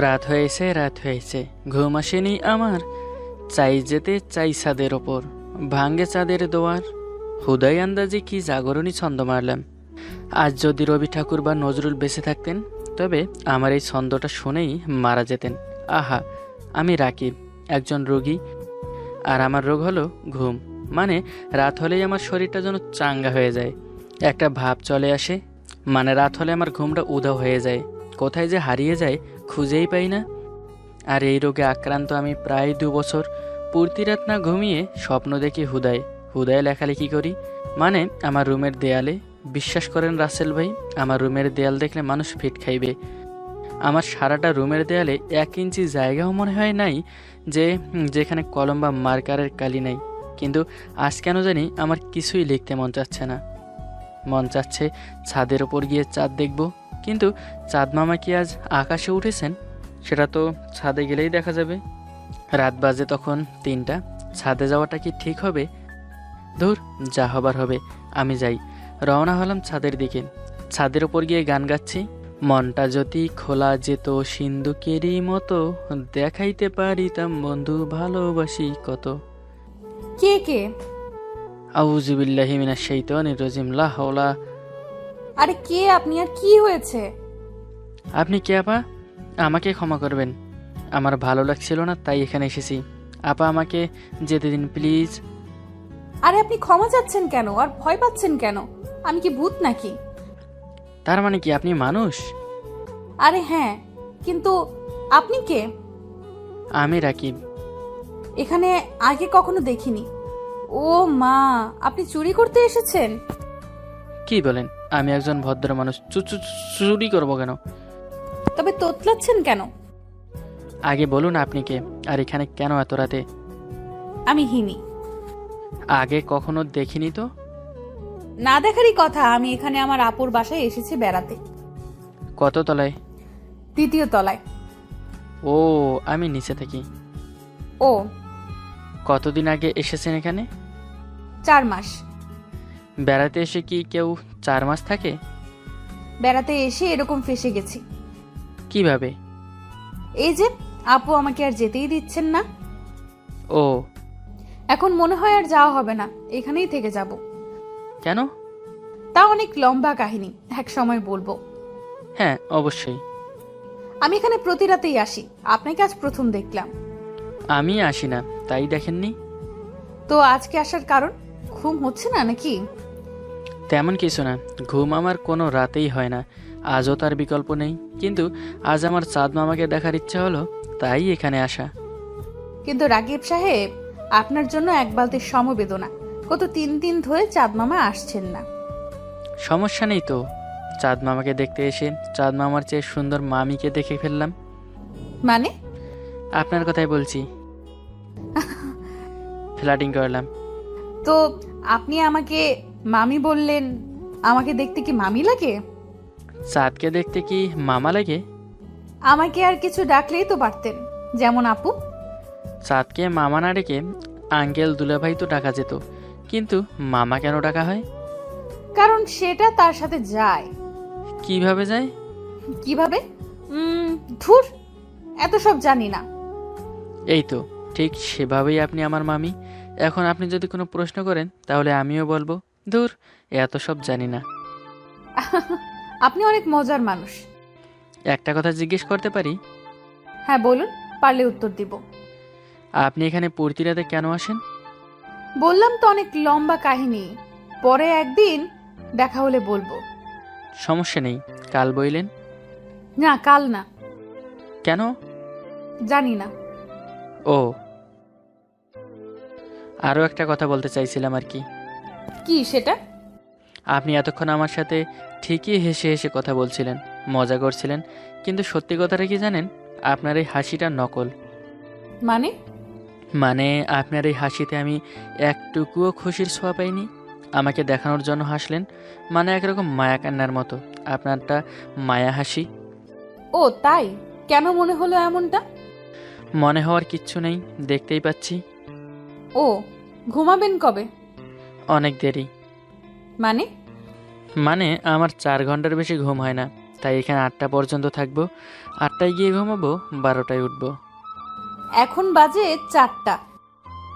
রাত হয়েছে, ঘুম আসেনি আমার। চাই যেতে চাই ছাদের ওপর, ভাঙ্গে চাঁদের দোয়ার। হুদাই আন্দাজে কি জাগরণী ছন্দ মারলাম। আজ যদি রবি ঠাকুর বা নজরুল বেঁচে থাকতেন, তবে আমার এই ছন্দটা শুনেই মারা যেতেন। আহা, আমি রাকিব, একজন রোগী, আর আমার রোগ হলো ঘুম। মানে রাত হলেই আমার শরীরটা যেন চাঙ্গা হয়ে যায়, একটা ভাব চলে আসে। মানে রাত হলে আমার ঘুমটা উধাও হয়ে যায়, কোথায় যে হারিয়ে যায় খুঁজেই পাই না। আর এই রোগে আক্রান্ত আমি প্রায় 2 বছর। পূর্তি রাত না ঘুমিয়ে স্বপ্ন দেখি হুদায় হুদায় লেখালেখি করি। মানে আমার রুমের দেয়ালে, বিশ্বাস করেন রাসেল ভাই, আমার রুমের দেয়াল দেখলে মানুষ ফিট খাইবে। আমার সারাটা রুমের দেয়ালে 1 ইঞ্চি জায়গাও মনে হয় নাই যেখানে কলম বা মার্কারের কালি নাই। কিন্তু আজ কেন জানি আমার কিছুই লিখতে মন চাচ্ছে না। মন চাচ্ছে ছাদের ওপর গিয়ে চাঁদ দেখব, কিন্তু চাঁদ মামা কি আজ আকাশে উঠেছেন? সেটা তো ছাদে গেলেই দেখা যাবে। রাত বাজে তখন 3টা। ছাদে যাওয়াটা কি ঠিক হবে? ধুর, যা হবার হবে, আমি যাই। রওনা হলাম ছাদের দিকে। ছাদের ওপর গিয়ে গান গাচ্ছি। মনটা যদি খোলা যেত সিন্ধুকেরই মতো, দেখাইতে পারিতাম বন্ধু ভালোবাসি কত। কে কে? আউযুবিল্লাহি মিনাশ শাইতানির রাজিম, লা হাওলা। আরে কে আপনি, আর কি হয়েছে? আপনি কে আপা? আমাকে ক্ষমা করবেন, আমার ভালো লাগছিল না তাই এখানে এসেছি। আপা, আমাকে যেতে দিন প্লিজ। আরে আপনি ক্ষমা চাচ্ছেন কেন, আর ভয় পাচ্ছেন কেন? আমি কি ভূত নাকি? তার মানে কি আপনি মানুষ? আরে হ্যাঁ, কিন্তু আপনি কে? আমি রাকিব। এখানে আগে কখনো দেখিনি। ও মা, আপনি চুরি করতে এসেছেন? কি বলেন? আমি একজন ভদ্র মানুষ, চুরি করবো কেন? তবে তোতলাচ্ছেন কেন? আগে বলুন আপনি কে, আর এখানে কেন এত রাতে? আমি হিমি। আগে কখনো দেখিনি তো। না দেখারই কথা, আমি এখানে আমার আপুর বাসায় এসেছি বেড়াতে। কত তলায়? 2য় তলায়। ও, আমি নিচে থাকি। ও, কতদিন আগে এসেছেন এখানে? 4 মাস। বেড়াতে এসে কি কেউ 4 মাস থাকে? বেড়াতে এসে এরকম ফেসে গেছি। কিভাবে? এই যে, আপু আমাকে আর যেতেই দিচ্ছেন না। ও, এখন মনে হয় আর যাওয়া হবে না, এখানেই থেকে যাব। কেন? তা অনেক লম্বা কাহিনী, এক সময় বলবো। হ্যাঁ, অবশ্যই। আমি এখানে প্রতি রাতেই আসি, আপনাকে আজ প্রথম দেখলাম। আমি আসি না তাই দেখেননি? তো আজকে আসার কারণ? ঘুম হচ্ছে না নাকি? তেমন কিছু না, ঘুম আমার কোনো রাতেই হয় না, আজও তার বিকল্প নেই। কিন্তু আজ আমার চাঁদ মামাকে দেখার ইচ্ছা হলো, তাই এখানে আসা। কিন্তু রাগিব সাহেব, আপনার জন্য এক বালতির সমবেদনা। গত 3 দিন ধরে চাঁদ মামা আসছেন না। সমস্যা নেই তো, চাঁদ মামাকে দেখতে এসে চাঁদ মামার চেয়ে সুন্দর মামিকে দেখে ফেললাম। মানে? আপনার কথাই বলছি, ফ্ল্যাটিং করলাম। তো আপনি আমাকে মামি বললেন, আমাকে দেখতে কি মামি লাগে? চাঁদকে দেখতে কি মামা লাগে? আমাকে আর কিছু ডাকলেই তো পারতেন, যেমন আপু। চাঁদকে মামা না ডেকে আঙ্কেল দুলাভাই তো ডাকা যেত, কিন্তু মামা কেন ডাকা হয়? কারণ সেটা তার সাথে যায়। কিভাবে যায়? কিভাবে? ধুর, এত সব জানি না। এই তো, ঠিক সেভাবেই আপনি আমার মামি। এখন আপনি যদি কোনো প্রশ্ন করেন তাহলে আমিও বলবো, ধুর, এত সব জানি না। আপনি অনেক মজার মানুষ। একটা কথা জিজ্ঞেস করতে পারি? হ্যাঁ বলুন, পারলে উত্তর দিব। আপনি এখানে পূর্তি রাতে কেন আসেন? বললাম তো অনেক লম্বা কাহিনী, পরে একদিন দেখা হলে বলবো। সমস্যা নেই, কাল বইলেন। না, কাল না। কেন? জানি না। ও, আরও একটা কথা বলতে চাইছিলাম আর কি। কি সেটা? আপনি এতক্ষণ আমার সাথে ঠিকই হেসে হেসে কথা বলছিলেন, মজা করছিলেন, কিন্তু সত্যি কথাটা কি জানেন? আপনার এই হাসিটা নকল। মানে? মানে আপনার এই হাসিতে আমি একটুকুও খুশির ছোঁয়া পাইনি। আমাকে দেখানোর জন্য হাসলেন, মানে একরকম মায়া কান্নার মতো। আপনারটা মায়া হাসি। ও তাই? কেন মনে হলো এমনটা? মনে হওয়ার কিচ্ছু নেই, দেখতেই পাচ্ছি। ও, ঘুমাবেন কবে? অনেক দেরি। মানে? মানে আমার 4 ঘন্টার বেশি ঘুম হয় না, তাই এখানে 8টা পর্যন্ত থাকবো। 8টায় গিয়ে ঘুমাবো, 12টায় উঠবো। এখন বাজে 4টা।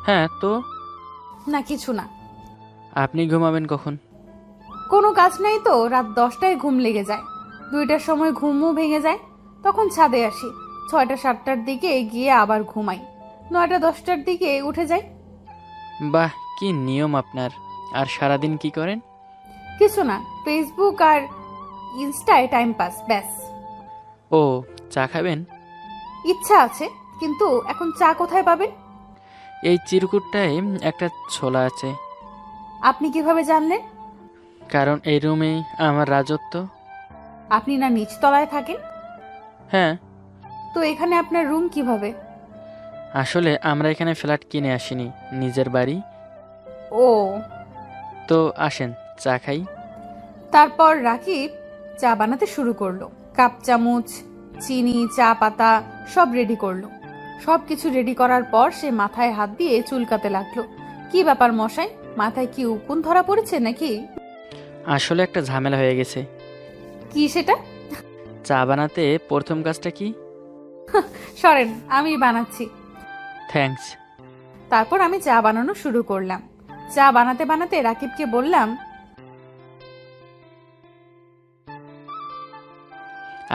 হ্যাঁ তো না কিছু না। আপনি ঘুমাবেন কখন? কোনো কাজ নেই তো রাত 10টায় ঘুম লেগে যায়। 2টার সময় ঘুমও ভেঙে যায়, তখন ছাদে আসি। 6টা 7টার দিকে গিয়ে আবার ঘুমাই। 9টা 10টার দিকে উঠে যাই। বাহ, কি নিয়ম আপনার। আর সারাদিন কি করেন? কিছু না, ফেসবুক আর ইনস্টায় টাইম পাস, ব্যাস। ও, চা খাবেন? ইচ্ছা আছে, কিন্তু এখন চা কোথায় পাবেন? এই চিরকুটটায় একটা ছোলা আছে। আপনি কিভাবে জানলেন? কারণ এই রুমেই আমার রাজত্ব। আপনি না নিচতলায় থাকেন? হ্যাঁ, তো এখানে আপনার রুম কিভাবে? আসলে আমরা এখানে ফ্ল্যাট কিনে আসিনি, নিজের বাড়ি। ও। তো আসেন চা খাই। তারপর রাকিব চা বানাতে শুরু করলো। কাপ চামচ, চিনি, চা পাতা সব রেডি করলো। সবকিছু রেডি করার পর সে মাথায় হাত দিয়ে চুলকাতে লাগলো। কি ব্যাপার মশাই, মাথায় কি উকুন ধরা পড়েছে নাকি? আসলে একটা ঝামেলা হয়ে গেছে। কি সেটা? চা বানাতে প্রথম কাজটা কি? সরেন, আমি বানাচ্ছি। থ্যাঙ্কস। তারপর আমি চা বানানো শুরু করলাম। চা বানাতে বানাতে রাকিবকে বললাম,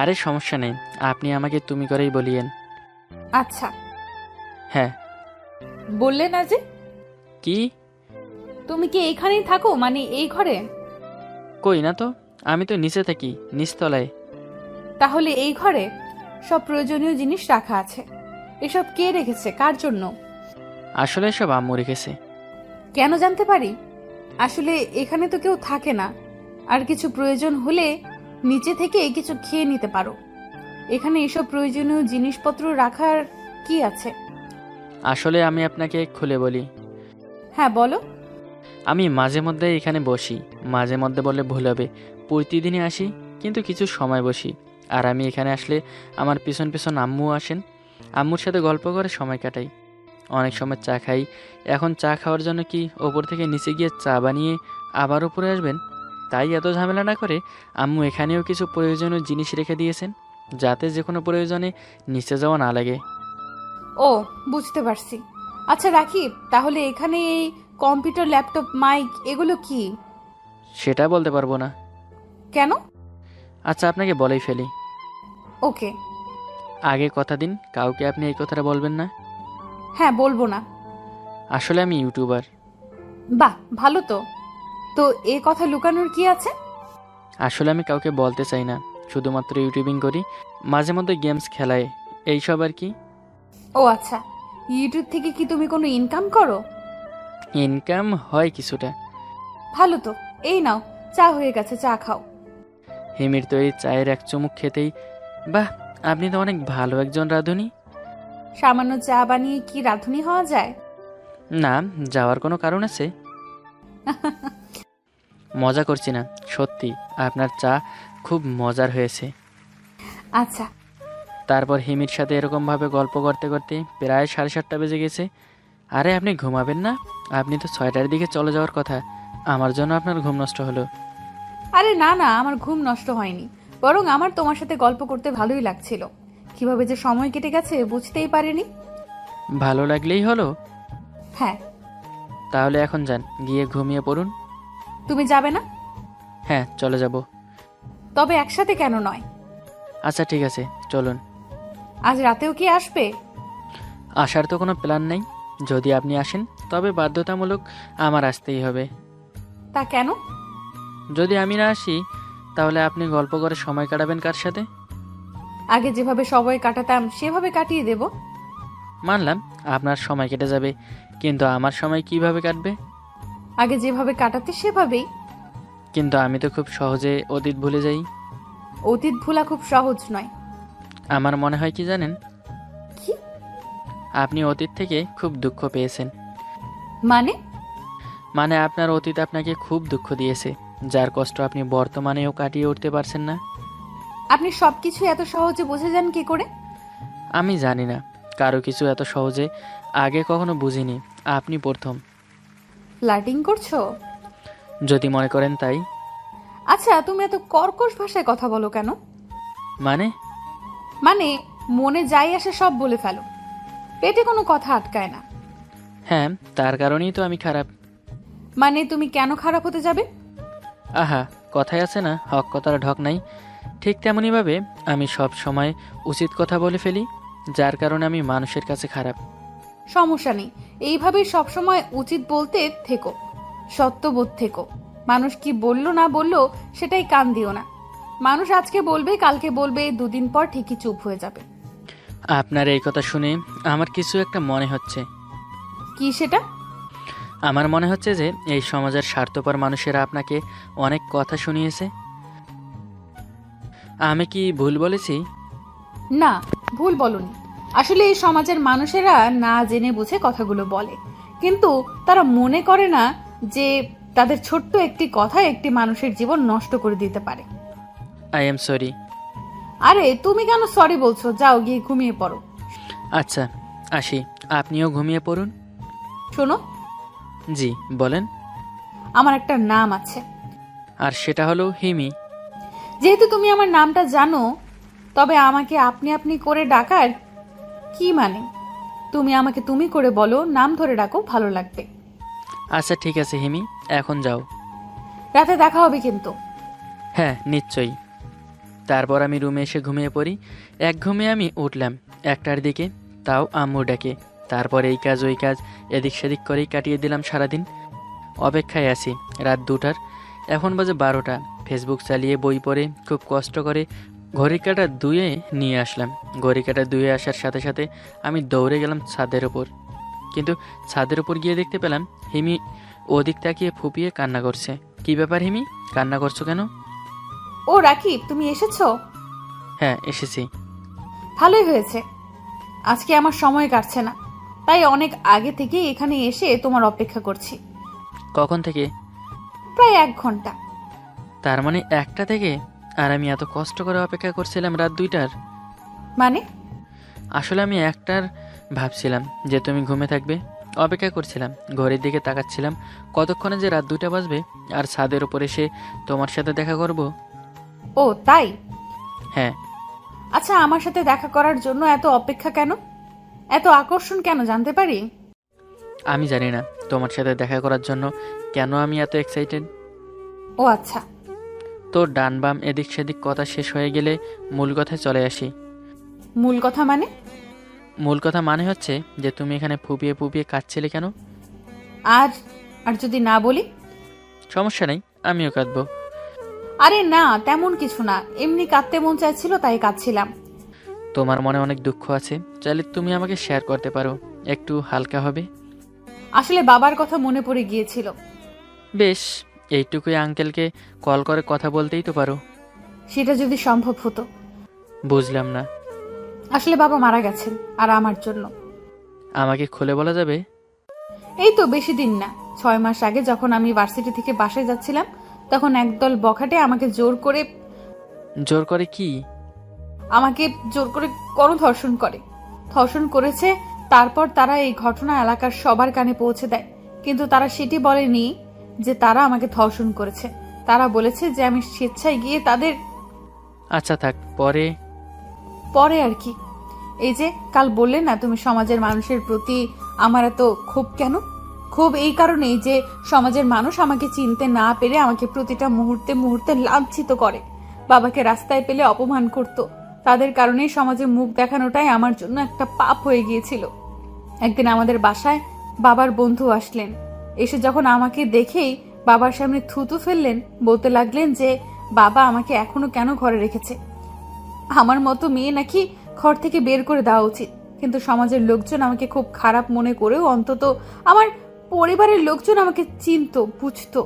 আরে সমস্যা নেই, আপনি আমাকে তুমি করেই বলিয়েন। আচ্ছা। হ্যাঁ। বললে না যে? কি? তুমি কি এইখানেই থাকো, মানে এই ঘরে? কই না তো, আমি তো নিচে থাকি, নিচতলায়। তাহলে এই ঘরে সব প্রয়োজনীয় জিনিস রাখা আছে। এসব কে রেখেছে, কার জন্য? আসলে সব আম্মু রেখেছে। কেন জানতে পারি? আসলে এখানে তো কেউ থাকে না, আর কিছু প্রয়োজন হলে নিচে থেকে কিছু খেয়ে নিতে পারো। এখানে এসব প্রয়োজনীয় জিনিসপত্র রাখার কি আছে? আসলে আমি আপনাকে খুলে বলি। হ্যাঁ বলো। আমি মাঝে মধ্যে এখানে বসি, মাঝে মধ্যে বললে ভুল হবে, প্রতিদিনই আসি, কিন্তু কিছু সময় বসি। আর আমি এখানে আসলে আমার পিছন পিছন আম্মু আসেন, আম্মুর সাথে গল্প করে সময় কাটাই। অনেক সময় চা খাই। এখন চা খাওয়ার জন্য কি ওপর থেকে নিচে গিয়ে চা বানিয়ে আবার উপরে আসবেন? তাই এত ঝামেলা না করে আম্মু এখানেও কিছু প্রয়োজনীয় জিনিস রেখে দিয়েছেন, যাতে যে কোনো প্রয়োজনে নিচে যাওয়া না লাগে। ও, বুঝতে পারছি। আচ্ছা রাকিব, তাহলে এখানে এই কম্পিউটার, ল্যাপটপ, মাইক এগুলো কি? সেটা বলতে পারবো না। কেন? আচ্ছা, আপনাকে বলেই ফেলি। ওকে। আগে কথা দিন, কাউকে আপনি এই কথাটা বলবেন না। হ্যাঁ, বলবো না। আসলে আমি ইউটিউবার। বাহ, ভালো তো। তো এ কথা লুকানোর কি আছে? আসলে আমি কাউকে বলতে চাই না, শুধুমাত্র ইউটিউবিং করি, মাঝে মধ্যে গেমস খেলাই, এইসব আর কি। ও আচ্ছা, ইউটিউব থেকে কি তুমি কোনো ইনকাম করো? ইনকাম হয় কিছুটা। ভালো তো। এই নাও, চা হয়ে গেছে, চা খাও। হিমির তৈরি চায়ের এক চুমুক খেতেই, বাহ, আপনি তো অনেক ভালো একজন রাঁধুনি। সামান্য চা বানিয়ে কি রাঁধুনি হওয়া যায়? না, যাওয়ার কোনো কারণ আছে? মজা করছি না, সত্যি আপনার চা খুব মজার হয়েছে। আচ্ছা। তারপর হিমির সাথে এরকমভাবে গল্প করতে করতে প্রায় 7:30 বেজে গেছে। আরে আপনি ঘুমাবেন না? আপনি তো 6টার দিকে চলে যাওয়ার কথা, আমার জন্য আপনার ঘুম নষ্ট হলো। আরে না না, আমার ঘুম নষ্ট হয়নি, বরং আমার তোমার সাথে গল্প করতে ভালোই লাগছিল। কিভাবে যে সময় কেটে গেছে বুঝতেই পারিনি। ভালো লাগলেই হলো। হ্যাঁ। তাহলে এখন যান, গিয়ে ঘুমিয়ে পড়ুন। তুমি যাবে না? হ্যাঁ, চলে যাব। তবে একসাথে কেন নয়? আচ্ছা ঠিক আছে, চলুন। আজ রাতেও কি আসবে? আসার তো কোনো প্ল্যান নেই, যদি আপনি আসেন তবে বাধ্যতামূলক আমার আসতেই হবে। তা কেন? যদি আমি না আসি তাহলে আপনি গল্প করে সময় কাটাবেন কার সাথে? আগে যেভাবে সময় কাটাতাম সেভাবে কাটিয়ে দেব। মানলাম আপনার সময় কেটে যাবে, কিন্তু আমার সময় কিভাবে কাটবে? আগে যেভাবে কাটাতে সেভাবেই। কিন্তু আমি তো খুব সহজে অতীত ভুলে যাই। অতীত ভোলা খুব সহজ নয়। আমার মনে হয় কি জানেন, কি? আপনি অতীত থেকে খুব দুঃখ পেয়েছেন। মানে? মানে আপনার অতীত আপনাকে খুব দুঃখ দিয়েছে, যার কষ্ট আপনি বর্তমানেও কাটিয়ে উঠতে পারছেন না। আপনি সবকিছু এত সহজে বুঝে যান কি করে? আমি জানি না, কারো কিছু এত সহজে আগে কখনো বুঝিনি, আপনি প্রথম। ফ্লার্টিং করছো? যদি মনে করেন তাই। আচ্ছা, তুমি এত কর্কশ ভাষায় কথা বলো কেন? মানে? মানে মনে যাই আসে সব বলে ফেলো, পেটে কোনো কথা আটকায় না। হ্যাঁ, তার কারণেই তো আমি খারাপ। মানে তুমি কেন খারাপ হতে যাবে? আহা, কথায় আছে না, হক কথার ঢক নাই। ঠিক তেমনইভাবে আমি সব সময় উচিত কথা বলে ফেলি, যার কারণে আমি মানুষের কাছে খারাপ। সমস্যা নেই, এইভাবেই সবসময় উচিত বলতে থেকো, সত্যবোধ থেকো। মানুষ কি বললো না বললো সেটাই কান দিও না। মানুষ আজকে বলবে, কালকে বলবে, দুদিন পর ঠিকই চুপ হয়ে যাবে। আপনার এই কথা শুনে আমার কিছু একটা মনে হচ্ছে। কি সেটা? আমার মনে হচ্ছে যে এই সমাজের স্বার্থপর মানুষেরা আপনাকে অনেক কথা শুনিয়েছে। আমি কি ভুল বলেছি? না, ভুল বলনি। আসলে এই সমাজের মানুষেরা না জেনে বুঝে কথাগুলো বলে, কিন্তু তারা মনে করে না যে তাদের ছোট্ট একটি কথা একটি মানুষের জীবন নষ্ট করে দিতে পারে। I am sorry. আরে তুমি কেন সরি বলছো? যাও গিয়ে ঘুমিয়ে পড়ো। আচ্ছা, আসি। আপনিও ঘুমিয়ে পড়ুন। শোনো, জি বলেন। আমার একটা নাম আছে। আর সেটা হলো হিমি। যেহেতু তুমি আমার নামটা জানো, তবে আমাকে আপনি আপনি করে ডাকার কি মানে? তুমি আমাকে তুমি করে বলো, নাম ধরে ডাকো, ভালো লাগবে। আচ্ছা ঠিক আছে হিমি, এখন যাও। রাতে দেখা হবে কিন্তু। হ্যাঁ নিশ্চয়ই। তারপর আমি রুমে এসে ঘুমিয়ে পড়ি। এক ঘুমে আমি উঠলাম 1টার দিকে, তাও আম্মু ডাকে। তারপর এই কাজ ওই কাজ এদিক সেদিক করেই কাটিয়ে দিলাম সারাদিন। অপেক্ষায় আছি রাত 2টার। এখন বাজে 12টা। ফেসবুক চালিয়ে বই পড়ে খুব কষ্ট করে ঘড়ি কাঁটা ধুয়ে নিয়ে আসলাম। ঘড়ি কাঁটা ধুয়ে আসার সাথে সাথে আমি দৌড়ে গেলাম ছাদের ওপর। কিন্তু ছাদের ওপর গিয়ে দেখতে পেলাম হিমি ওদিক তাকিয়ে ফুপিয়ে কান্না করছে। কি ব্যাপার হিমি, কান্না করছো কেন? ও রাকিব, তুমি এসেছো? হ্যাঁ এসেছি। ভালোই হয়েছে। আজকে আমার সময় কাটছে না, তাই অনেক আগে থেকে এখানে এসে তোমার অপেক্ষা করছি। কখন থেকে? প্রায় 1 ঘন্টা। তার মানে 1টা থেকে? আর আমি এত কষ্ট করে অপেক্ষা করছিলাম রাত 2টার। মানে? আসলে আমি 1টার ভাবছিলাম যে তুমি ঘুমে থাকবে, অপেক্ষা করছিলাম, ঘড়ির দিকে তাকাচ্ছিলাম কতক্ষণে যে রাত 2টা বাজবে আর ছাদের ওপর এসে তোমার সাথে দেখা করব। ও তাই? হ্যাঁ। আচ্ছা, আমার সাথে দেখা করার জন্য এত অপেক্ষা কেন, এত আকর্ষণ কেন, জানতে পারি? আমি জানি না তোমার সাথে দেখা করার জন্য কেন আমি এত এক্সাইটেড। ও আচ্ছা। তো ডান বাম এদিক সেদিক কথা শেষ হয়ে গেলে মূল কথায় চলে আসি। মূল কথা মানে? মূল কথা মানে হচ্ছে যে তুমি এখানে ফুপিয়ে ফুপিয়ে কাঁদছিলে কেন? আর আর যদি না বলি? সমস্যা নেই, আমিও কাঁদবো। আরে না, তেমন কিছু না, এমনি কাঁদতে মন চাইছিল তাই কাঁদছিলাম। তোমার মনে অনেক দুঃখ আছে, চাইলে তুমি আমাকে শেয়ার করতে পারো, একটু হালকা হবে। আসলে বাবার কথা মনে পড়ে গিয়েছিল। বেশ, এইটুকুই আঙ্কেলকে কল করে কথা বলতেই তো পারো। সেটা যদি সম্ভব হতো। বুঝলাম না। আসলে বাবা মারা গেছেন, আর আমার জন্য। আমাকে খুলে বলা যাবে? এই তো বেশি দিন না, 6 মাস আগে যখন আমি ভার্সিটি থেকে বাসায় যাচ্ছিলাম, তখন একদল বখাটে আমাকে জোর করে কি? আমাকে জোর করে গণধর্ষণ করে। ধর্ষণ করেছে। তারপর তারা এই ঘটনা এলাকার সবার কানে পৌঁছে দেয়, কিন্তু তারা সেটি বলেনি যে তারা আমাকে ধর্ষণ করেছে। তারা বলেছে যে আমি স্বেচ্ছায় গিয়ে তাদের। আচ্ছা থাক, পরে। পরে আর কি? এই যে কাল বললে না তুমি সমাজের মানুষের প্রতি আমার এত ক্ষোভ কেন? ক্ষোভ এই কারণেই যে সমাজের মানুষ আমাকে চিনতে না পেরে আমাকে প্রতিটা মুহূর্তে মুহূর্তে লাঞ্ছিত করে, বাবাকে রাস্তায় পেলে অপমান করত। তাদের কারণেই সমাজে মুখ দেখানোটাই আমার জন্য একটা পাপ হয়ে গিয়েছিল। একদিন আমাদের বাসায় বাবার বন্ধু আসলেন। এসে যখন আমাকে দেখেই বাবার সামনে থুতু ফেললেন, বলতে লাগলেন যে বাবা আমাকে এখনো কেন ঘরে রেখেছে, আমার মতো মেয়ে নাকি ঘর থেকে বের করে দেওয়া উচিত। কিন্তু সমাজের লোকজন আমাকে খুব খারাপ মনে করেও অন্তত আমার পরিবারের লোকজন আমাকে চিনতো, বুঝতো।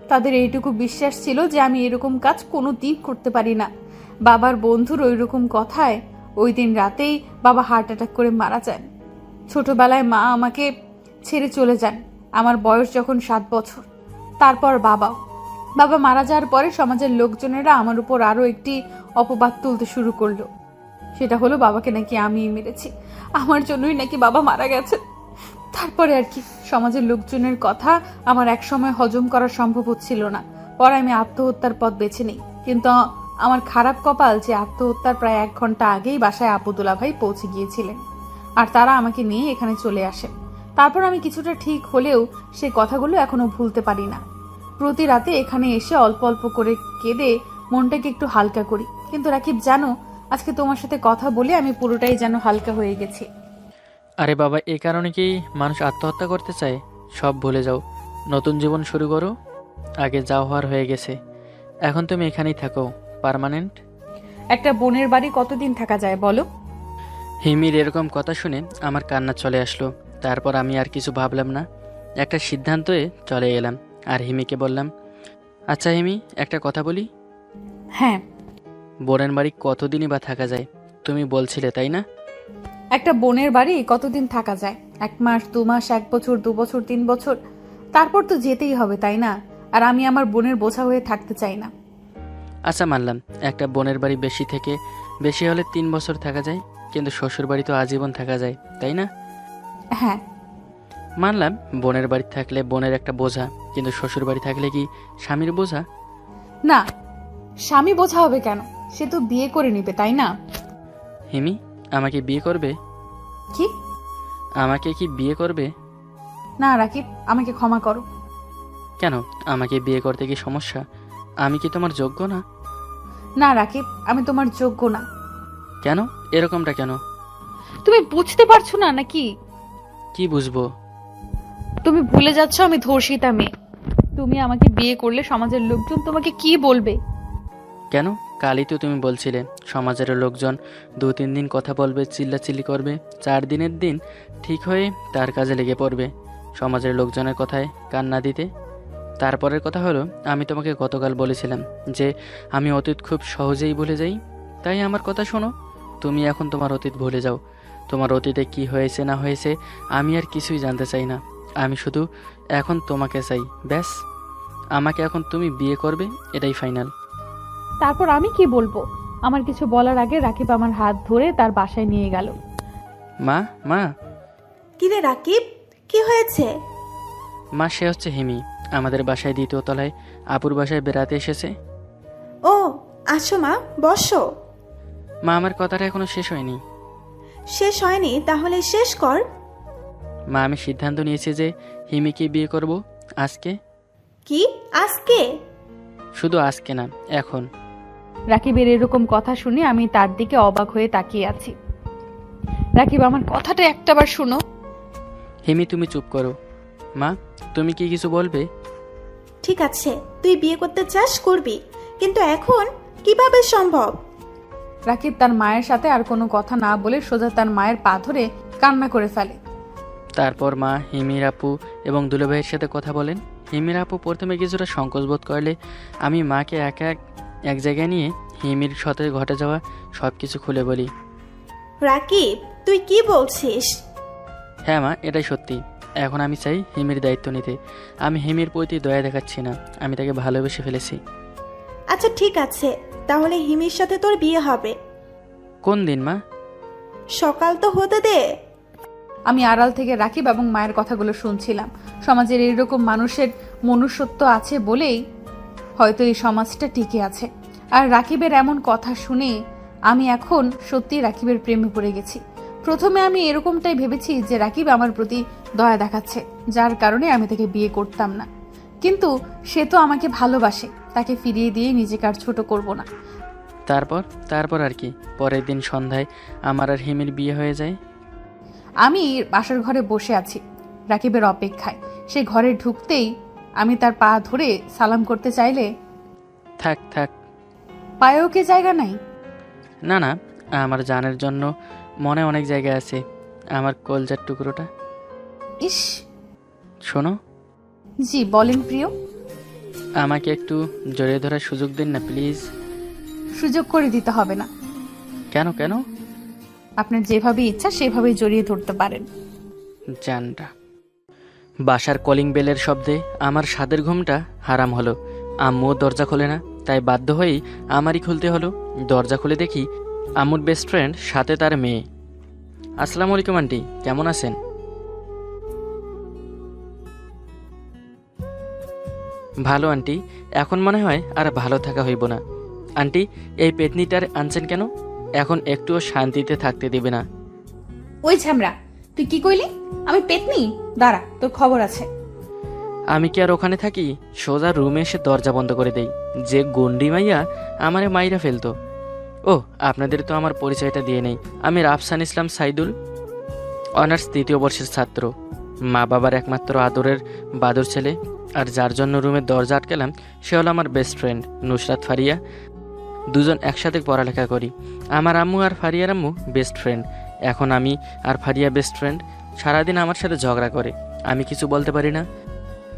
তাদের এইটুকু বিশ্বাস ছিল যে আমি এরকম কাজ কোনোদিন করতে পারি না। বাবার বন্ধুর ওই রকম কথায় ওই দিন রাতেই বাবা হার্ট অ্যাটাক করে মারা যান। ছোটবেলায় মা আমাকে ছেড়ে চলে যান, আমার বয়স যখন 7 বছর। তারপর বাবা মারা যাওয়ার পরে সমাজের লোকজনেরা আমার উপর আরো একটি অপবাদ তুলতে শুরু করলো। সেটা হলো বাবাকে নাকি আমি মেরেছি, আমার জন্যই নাকি বাবা মারা গেছে। তারপরে আর কি, সমাজের লোকজনের কথা আমার এক সময় হজম করা সম্ভব হচ্ছিল না। পরে আমি আত্মহত্যার পথ বেছে নিই, কিন্তু আমার খারাপ কপাল যে আত্মহত্যার প্রায় 1 ঘন্টা আগেই বাসায় আপু দুলাভাই পৌঁছে গিয়েছিলেন, আর তারা আমাকে নিয়ে এখানে চলে আসে। তারপর আমি কিছুটা ঠিক হলেও সে কথাগুলো এখনো ভুলতে পারি না। প্রতি রাতে এখানে এসে অল্প অল্প করে কেঁদে মনটাকে একটু হালকা করি। কিন্তু রাকিব জানো, আজকে তোমার সাথে কথা বলে আমি পুরোটাই যেন হালকা হয়ে গেছি। আরে বাবা, এই কারণে কি মানুষ আত্মহত্যা করতে চায়? সব ভুলে যাও, নতুন জীবন শুরু করো। আগে যা হওয়ার হয়ে গেছে, এখন তুমি এখানেই থাকো পার্মানেন্ট। একটা বোনের বাড়ি কতদিন থাকা যায় বলো? হিমির এরকম কথা শুনে আমার কান্না চলে আসলো। তারপর আমি আর কিছু ভাবলাম না, একটা সিদ্ধান্তে চলে এলাম। আর হিমিকে বললাম, আচ্ছা হিমি, একটা কথা বলি। হ্যাঁ। বোনের বাড়ি কতদিনই বা থাকা যায়? তুমি বলছিলে তাই না? একটা বোনের বাড়ি কতদিন থাকা যায়? 1 মাস, 2 মাস, 1 বছর, 2 বছর, 3 বছর, তারপর তো যেতেই হবে, তাই না? আর আমি আমার বোনের বোঝা হয়ে থাকতে চাই না। আচ্ছা মানলাম, একটা বোনের বাড়ি বেশি থেকে বেশি হলে 3 বছর থাকা যায়, কিন্তু শ্বশুর বাড়ি তো আজীবন থাকা যায়, তাই না? হ্যাঁ। মানলাম বোনের বাড়ি থাকলে বোনের একটা বোঝা, কিন্তু শ্বশুর বাড়ি থাকলে কি স্বামীর বোঝা? না, স্বামী বোঝা হবে কেন? সে তো বিয়ে করে নিবে, তাই না? হিমি, আমাকে বিয়ে করবে? কি? আমাকে কি বিয়ে করবে? না রাকিব, আমাকে ক্ষমা করো। কেন? আমাকে বিয়ে করতে কি সমস্যা? আমি কি তোমার যোগ্য না? না রাকিব, আমি তোমার যোগ্য না। কেন? এরকমটা কেন? তুমি বুঝতে পারছো না নাকি? কি বুঝবো? তুমি ভুলে যাচ্ছ আমি ধর্ষিতা মেয়ে। তুমি আমাকে বিয়ে করলে সমাজের লোকজন তোমাকে কি বলবে? কেন? কালই তো তুমি বলছিলে সমাজের লোকজন 2-3 দিন কথা বলবে, চিল্লাচিল্লি করবে, 4 দিনের দিন ঠিক হয়ে তার কাজে লেগে পড়বে সমাজের লোকজনের কথায় কান না দিতে। তারপরের কথা হলো, আমি তোমাকে গতকাল বলেছিলাম যে আমি অতীত খুব সহজেই ভুলে যাই। তাই আমার কথা শোনো, তুমি এখন তোমার অতীত ভুলে যাও। তোমার অতীতে কি হয়েছে না হয়েছে আমি আর কিছুই জানতে চাই না। আমি শুধু এখন তোমাকে চাই, ব্যাস। আমাকে এখন তুমি বিয়ে করবে, এটাই ফাইনাল। তারপর আমি কি বলবো? আমার কিছু বলার আগে রাকিব আমার হাত ধরে তার বাসায় নিয়ে গেল। মা, মা। কিরে রাকিব, কি হয়েছে? মা, সে হচ্ছে হিমি, আমাদের বাসায় 2য় তলায় আপুর বাসায় বেড়াতে এসেছে। ও, আসো মা, বসো। মা, আমার কথাটা এখনো শেষ হয়নি। শেষ হয়নি? তাহলে শেষ কর। মা, আমি সিদ্ধান্ত নিয়েছি যে হিমিকে বিয়ে করব আজকে। কি আজকে? শুধু আজকে না, এখন। রাকিবের এরকম কথা শুনে আমি তার দিকে অবাক হয়ে তাকিয়ে আছি। রাকিব, আমার কথাটা একটাবার শোনো। হিমি, তুমি চুপ করো। মা, তুমি কি কিছু বলবে? ঠিক আছে, তুই বিয়ে করতে চাস করবি, কিন্তু এখন কিভাবে সম্ভব? রাকিব তার মায়ের সাথে আর কোনো কথা না বলে সোজা তার মায়ের পা ধরে কান্না করে ফেলে। তারপর মা হিমির আপু এবং দুলাভাইয়ের সাথে কথা বলেন। হিমির আপু প্রথমে কিছুটা সংকোচ বোধ করলে আমি মাকে এক জায়গায় নিয়ে হিমির সাথে ঘটে যাওয়া সব কিছু খুলে বলি। রাকিব, তুই কি বলছিস? হ্যাঁ মা, এটাই সত্যি। এখন আমি চাই হিমির দায়িত্ব নিতে। আমি হিমির প্রতি দয়া দেখাচ্ছি না, আমি তাকে ভালোবেসে ফেলেছি। আচ্ছা ঠিক আছে, তাহলে হিমির সাথে তোর বিয়ে হবে। কোন দিন মা? সকাল তো হতে দে। আমি আড়াল থেকে রাকিব এবং মায়ের কথাগুলো শুনছিলাম। সমাজের এইরকম মানুষের মনুষ্যত্ব আছে বলেই হয়তো এই সমাজটা টিকে আছে। আর রাকিবের এমন কথা শুনে আমি এখন সত্যি রাকিবের প্রেমে পড়ে গেছি। প্রথমে আমি এরকমটাই ভেবেছি যে রাকিব আমার প্রতি দয়া দেখাচ্ছে, যার কারণে আমি তাকে বিয়ে করতাম না। কিন্তু সে তো আমাকে ভালোবাসে, তাকে ফিরিয়ে দিয়ে নিজেকে আর ছোট করব না। তারপর আর কি, পরের দিন সন্ধ্যায় আমার আর হিমির বিয়ে হয়ে যায়। আমি বাসার ঘরে বসে আছি রাকিবের অপেক্ষায়। সে ঘরে ঢুকতেই আমি তার পা ধরে সালাম করতে চাইলে, থাক থাক। পায়েও কি জায়গা নাই? না না, আমার জানের জন্য মনে অনেক জায়গা আছে, আমার কলজার টুকরোটা। ইস। শোনো। জি বলেন প্রিয়। আমাকে একটু জড়িয়ে ধরার সুযোগ দিন না প্লিজ। সুযোগ করে দিতে হবে না। কেন কেন? আপনার যেভাবে ইচ্ছা সেভাবেই জড়িয়ে ধরতে পারেন। জানটা। বাসার কলিং বেলের শব্দে আমার স্বাদের ঘুমটা হারাম হলো। আম্মুও দরজা খোলে না, তাই বাধ্য হয়েই আমারই খুলতে হলো। দরজা খুলে দেখি আম্মুর বেস্ট ফ্রেন্ড, সাথে তার মেয়ে। আসসালামু আলাইকুম আন্টি, কেমন আছেন? ভালো আন্টি, এখন মনে হয় আর ভালো থাকা হইব না। আন্টি, এই পেতনিটার আনছেন কেন? এখন একটুও শান্তিতে থাকতে দেবে না। ওই ঝামরা, তুই কি কইলি? আমি পেতনি? দাঁড়া, তোর খবর আছে। আমি কি আর ওখানে থাকি? সোজা রুমে এসে দরজা বন্ধ করে দেই। যে গন্ডি মাইয়া আমারে মাইরা ফেলতো। ও, আপনাদের তো আমার পরিচয়টা দিয়ে নেই। আমি রাফসান ইসলাম সাইদুল, অনার্স 3য় বর্ষের ছাত্র। মা বাবার একমাত্র আদরের বাদর ছেলে। আর যার জন্য রুমের দরজা আটকালাম সে হলো আমার বেস্ট ফ্রেন্ড নুসরাত ফারিয়া। দুজন একসাথে পড়ালেখা করি। আমার আম্মু আর ফারিয়ার আম্মু বেস্ট ফ্রেন্ড। এখন আমি আর ফারিয়া বেস্ট ফ্রেন্ড। সারাদিন আমার সাথে ঝগড়া করে। আমি কিছু বলতে পারি না।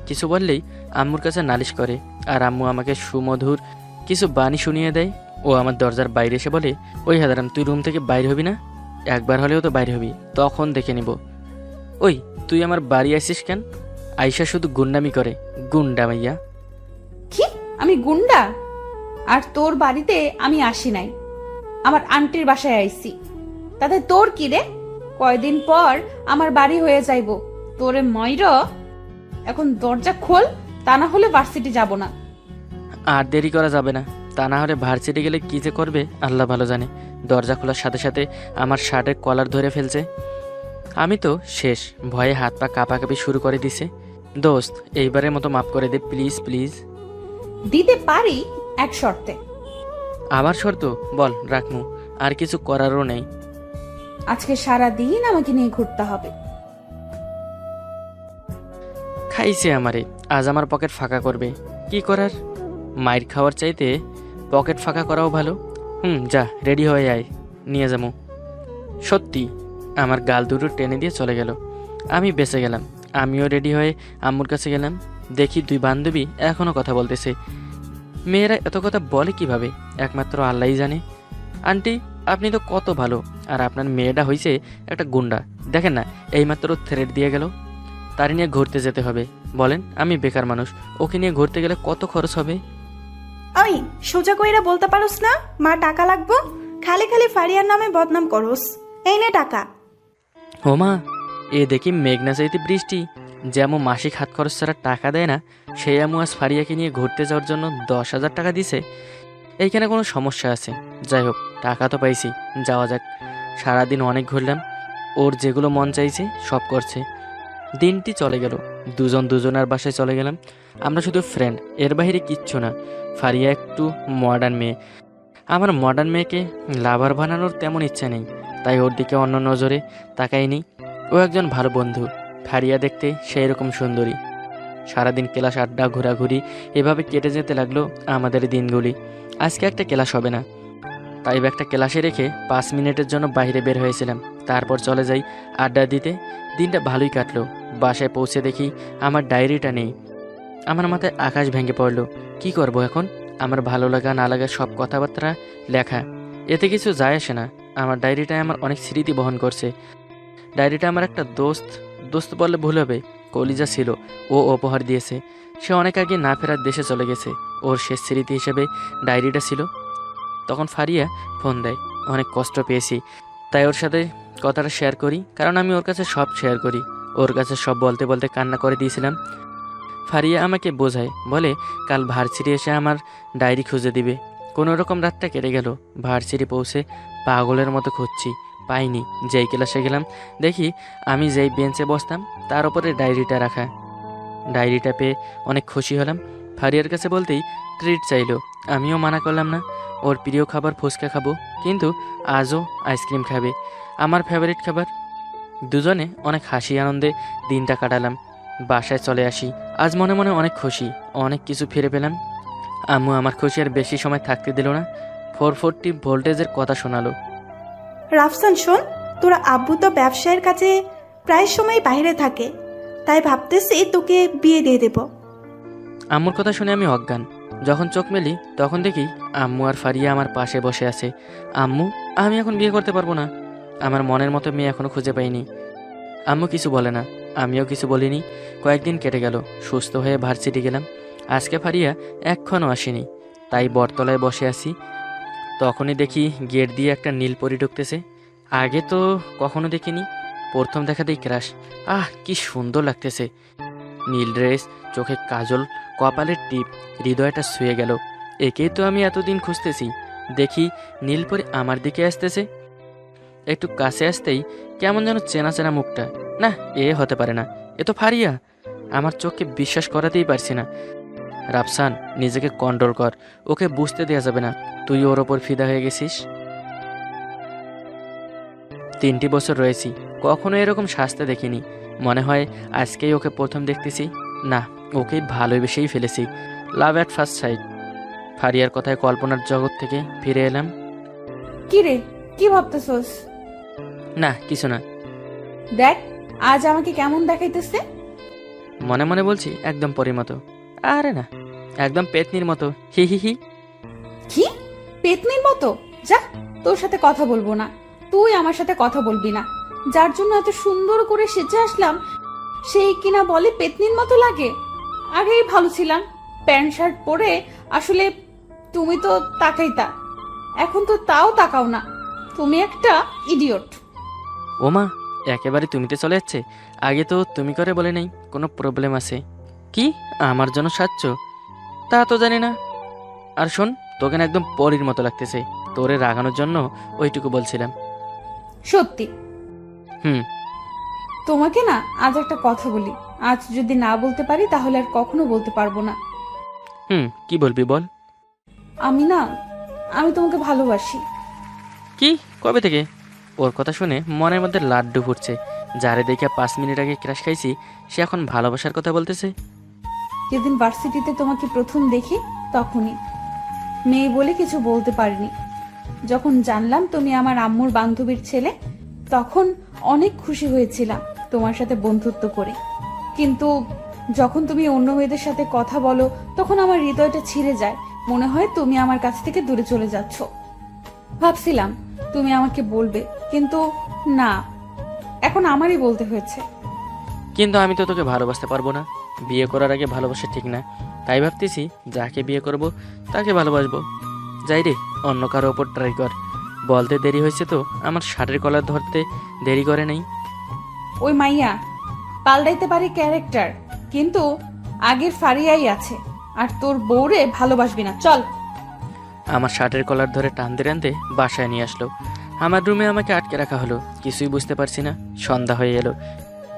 কিছু বললেই আম্মুর কাছে নালিশ করে। আর আম্মু আমাকে সুমধুর কিছু বাণী শুনিয়ে দেয়। ও আমার দরজার বাইরে এসে বলে, ওই হাদারাম, তুই রুম থেকে বাইরে হবি না? একবার হলেও তো বাইরে হবি, তখন দেখে নিব। ওই, তুই আমার বাড়ি আসিস কেন? আইসা শুধু গুন্ডামি করে। গুন্ডা মাইয়া। কি? আমি গুন্ডা? আর তোর বাড়িতে আমি আসি নাই, আমার আন্টির বাসায় আইছি। তাতে তোর কি রে? কয়দিন পর আমার বাড়ি হয়ে যাইব। তোরে ময়ূর, এখন দরজা খোল, তা না হলে ভার্সিটি যাব না। আর দেরি করা যাবে না, তা না হলে ভার্সিটি গেলে কী যে করবে আল্লাহ ভালো জানে। দরজা খোলার সাথে সাথে আমার শার্টের কলার ধরে ফেলছে। আমি তো শেষ, ভয়ে হাত পা কাঁপাকাঁপি শুরু করে দিছে। দোস্ত, এইবারের মতো মাফ করে দে প্লিজ প্লিজ। দিতে পারি, এক শর্তে। আবার শর্ত? বল, রাখমু। আর কিছু করারও নেই। আজকে সারা দিন আমাকে নিয়ে ঘুরতে হবে। খাইছে আমারে, আজ আমার পকেট ফাঁকা করবে। কি করার? মাইর খাওয়ার চাইতে পকেট ফাঁকা করাও ভালো। যা, রেডি হয়ে আয়, নিয়ে যাবো। সত্যি আমার গাল দুটো টেনে দিয়ে চলে গেল। আমি বেঁচে গেলাম। আমিও রেডি হয়ে আম্মুর কাছে গেলাম। দেখি 2 বান্ধবী এখনও কথা বলতেছে। মেয়েরা এত কথা বলে কিভাবে, একমাত্র আল্লাহই জানে। আন্টি, আপনি তো কত ভালো, আর আপনার মেয়েটা হয়েছে একটা গুন্ডা। দেখেন না, এইমাত্র থ্রেড দিয়ে গেল। তার নিয়ে ঘুরতে যেতে হবে। বলেন, আমি বেকার মানুষ, ওকে নিয়ে ঘুরতে গেলে কত খরচ হবে? ওই, সোজা কইরা বলতে পারোস না মা টাকা লাগবো? খালি খালি ফারিয়ার নামে বদনাম করোস। এই নে টাকা। ও মা, এ দেখি মেঘনা চাইতে বৃষ্টি। যেমন মাসিক হাত খরচ ছাড়া টাকা দেয় না, সেই আমু আজ ফারিয়াকে নিয়ে ঘুরতে যাওয়ার জন্য 10,000 টাকা দিছে। এইখানে কোনো সমস্যা আছে? যাই হোক, টাকা তো পাইছি, যাওয়া যাক। সারাদিন অনেক ঘুরলাম, ওর যেগুলো মন চাইছে সব করছে। দিনটি চলে গেল, দুজন দুজনের বাসায় চলে গেলাম। আমরা শুধু ফ্রেন্ড, এর বাইরে কিচ্ছু না। ফারিয়া একটু মডার্ন মেয়ে। আমার মডার্ন মেয়েকে লাভার বানানোর তেমন ইচ্ছা নেই, তাই ওর দিকে অন্য নজরে তাকাইনি। ও একজন ভালো বন্ধু। ফারিয়া দেখতে সেই রকম সুন্দরী। সারাদিন ক্লাস, আড্ডা, ঘোরাঘুরি, এভাবে কেটে যেতে লাগলো আমাদের দিনগুলি। আজকে একটা ক্লাস হবে না, তাই একটা ক্লাসে রেখে 5 মিনিটের জন্য বাইরে বের হয়েছিলাম। তারপর চলে যাই আড্ডা দিতে। দিনটা ভালোই কাটলো। বাসায় পৌঁছে দেখি আমার ডায়েরিটা নেই। আমার মাথায় আকাশ ভেঙে পড়লো। কি করব এখন? আমার ভালো লাগা না লাগা সব কথাবার্তা লেখা, এতে কিছু যায় আসে না। আমার ডায়েরিটায় আমার অনেক স্মৃতি বহন করছে। ডায়েরিটা আমার একটা দোস্ত বললে ভুল হবে, কলিজা ছিল। ও উপহার দিয়েছে। সে অনেক আগে না ফেরার দেশে চলে গেছে। ওর শেষ স্মৃতি হিসেবে ডায়েরিটা ছিল। তখন ফারিয়া ফোন দেয়। অনেক কষ্ট পেয়েছি, তাই ওর সাথে কথাটা শেয়ার করি, কারণ আমি ওর কাছে সব শেয়ার করি। ওর কাছে সব বলতে বলতে কান্না করে দিয়েছিলাম। ফারিয়া আমাকে বোঝায়, বলে কাল ভার্সিটি এসে আমার ডায়েরি খুঁজে দিবে। কোনো রকম রাতটা কেটে গেল। ভার্সিটি পৌঁছে পাগলের মতো খুঁজছি, পাইনি। যেই ক্লাসে গেলাম দেখি আমি যেই বেঞ্চে বসতাম তার উপরে ডায়েরিটা রাখা। ডায়েরিটা পেয়ে অনেক খুশি হলাম। ফারিয়ার কাছে বলতেই ট্রিট চাইলো। আমিও মানা করলাম না। ওর প্রিয় খাবার ফুচকা খাবো, কিন্তু আজও আইসক্রিম খাবে, আমার ফেভারিট খাবার। দুজনে অনেক হাসি আনন্দে দিনটা কাটালাম। বাসায় চলে আসি। আজ মনে মনে অনেক খুশি, অনেক কিছু ফিরে পেলাম। আম্মু আমার খুশি আর বেশি সময় থাকতে দিল না। 440 ভোল্টেজের কথা শোনালো। রাফসান শোন, তোর আব্বু তো ব্যবসায়ের কাজে প্রায় সময় বাইরে থাকে, তাই ভাবতেছি তোকে বিয়ে দিয়ে দেব। আম্মুর কথা শুনে আমি অজ্ঞান। যখন চোখ মেলি তখন দেখি আম্মু আর ফারিয়া আমার পাশে বসে আছে। আম্মু, আমি এখন বিয়ে করতে পারবো না। আমার মনের মতো মেয়ে এখনো খুঁজে পাইনি। আম্মু কিছু বলে না, আমিও কিছু বলিনি। কয়েকদিন কেটে গেল। সুস্থ হয়ে ভার্সিটি গেলাম। আজকে ফারিয়া এখনও আসেনি, তাই বটতলায় বসে আছি। তখনই দেখি গেট দিয়ে একটা নীল পরি ঢুকতেছে। আগে তো কখনো দেখিনি, প্রথম দেখাতেই ক্রাশ। কি সুন্দর লাগতেছে। নীল ড্রেস, চোখে কাজল, কপালের টিপ, হৃদয়টা ছুঁয়ে গেল। একেই তো আমি এতদিন খুঁজতেছি। দেখি নীলপরি আমার দিকে আসতেছে। একটু কাছে আসতেই কেমন যেন চেনা চেনা মুখটা। না, এ হতে পারে না, এ তো ফারিয়া। আমার চোখকে বিশ্বাস করাতেই পারছি না। রাফসান, নিজেকে কন্ট্রোল কর, ওকে বুঝতে দেওয়া যাবে না তুই ওর ওপর ফিদা হয়ে গেছিস। 3টি বছর রয়েছি, কখনো এরকম শাস্তে দেখিনি। মনে হয় আজকেই ওকে প্রথম দেখতেছি। না, ওকে ভালোবেসেই ফেলেছি। লাভ অ্যাট ফার্স্ট সাইট। ফারিয়ার কথায় কল্পনার জগৎ থেকে ফিরে এলাম। কি রে, কি ভাবতেছস? না, কিছু না। দেখ আজ আমাকে কেমন দেখাইতেছে। মনে মনে বলছি একদম পরিমতো। আরে না, একদম পেতনির মতো। হি হি হি। কি পেতনির মতো? যা, তোর সাথে কথা বলবো না। তুই আমার সাথে কথা বলবি না। যার জন্য এত সুন্দর করে সেজে আসলাম সেই কিনা বলে পেতনির মতো লাগে। আগেই ভালো ছিলাম, প্যান্ট শার্ট পরে। আসলে তুমি তো তাকাইতা, এখন তো তাও তাকাও না। তুমি একটা ইডিয়ট। ওমা, একেবারে তুমিতে চলে যাচ্ছে। আগে তো তুমি করে বলে নেই কোনো প্রবলেম আছে। কি আমার জন্য সাচ্ছ? তা তো জানি না। আর শোন, তোকে না একদম পরীর মতো লাগতেছে। তোরে রাগানোর জন্য ওইটুকু বলছিলাম। সত্যি? হুম। তোমাকে না আজ একটা কথা বলি। আজ যদি না বলতে পারি তাহলে আর কখনো বলতে পারবো না। কি বলবি বল। আমি তোমাকে ভালোবাসি। কি, কবে থেকে? ওর কথা শুনে মনের মধ্যে লাড্ডু ফুটছে। যারে দেখে 5 মিনিট আগে ক্রাশ খাইছি, সে এখন ভালোবাসার কথা বলতেছে। যেদিন ভার্সিটিতে তোমাকে প্রথম দেখি তখনই। মেয়ে বলে কিছু বলতে পারিনি। যখন জানলাম তুমি আমার আম্মুর বান্ধবীর ছেলে, তখন অনেক খুশি হয়েছিলাম তোমার সাথে বন্ধুত্ব করে। কিন্তু যখন তুমি অন্য মেয়েদের সাথে কথা বলো তখন আমার হৃদয়টা ছিঁড়ে যায়। মনে হয় তুমি আমার কাছ থেকে দূরে চলে যাচ্ছ। ভাবছিলাম তুমি আমাকে বলবে, কিন্তু না, এখন আমারই বলতে হয়েছে। কিন্তু আমি তো তোকে ভালোবাসতে পারবো না। বিয়ে করার আগে ভালোবাসা ঠিক না। তাই ভাবতেছি যাকে বিয়ে করব তাকে ভালোবাসবো। যাই রে, অন্য কারো ওপর ট্রাই কর। বলতে দেরি হয়েছে তো আমার শার্টের কলার ধরতে দেরি করে নেই। ওই মাইয়া পাল্টাইতে পারে ক্যারেক্টার, কিন্তু আগের ফারিয়াই আছে। আর তোর বউরে ভালোবাসবি না, চল। আমার শার্টের কলার ধরে টানতে টানতে বাসায় নিয়ে আসলো। আমার রুমে আমাকে আটকে রাখা হলো। কিছুই বুঝতে পারছি না। সন্ধ্যা হয়ে এলো,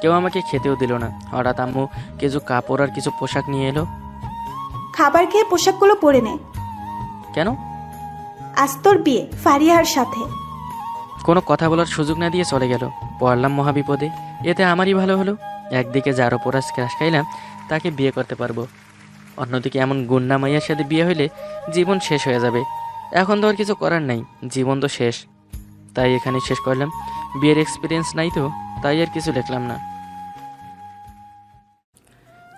কেউ আমাকে খেতেও দিল না। হঠাৎ আম্মু কিছু কাপড় আর কিছু পোশাক নিয়ে এলো। খাবার খেয়ে পোশাকগুলো পরে নে। কেন? আজ তোর বিয়ে ফারিয়ার সাথে। কোনো কথা বলার সুযোগ না দিয়ে চলে গেল। পড়লাম মহাবিপদে। এতে আমারই ভালো হলো। একদিকে যার ওপর আজ ক্রাশ খাইলাম তাকে বিয়ে করতে পারবো, অন্যদিকে এমন গুন্ডা মাইয়ার সাথে বিয়ে হইলে জীবন শেষ হয়ে যাবে। এখন তো আর কিছু করার নাই, জীবন তো শেষ। তাই এখানে শেষ করলাম। বিয়ের এক্সপিরিয়েন্স নাই তো, তাই আর কিছু লিখলাম না।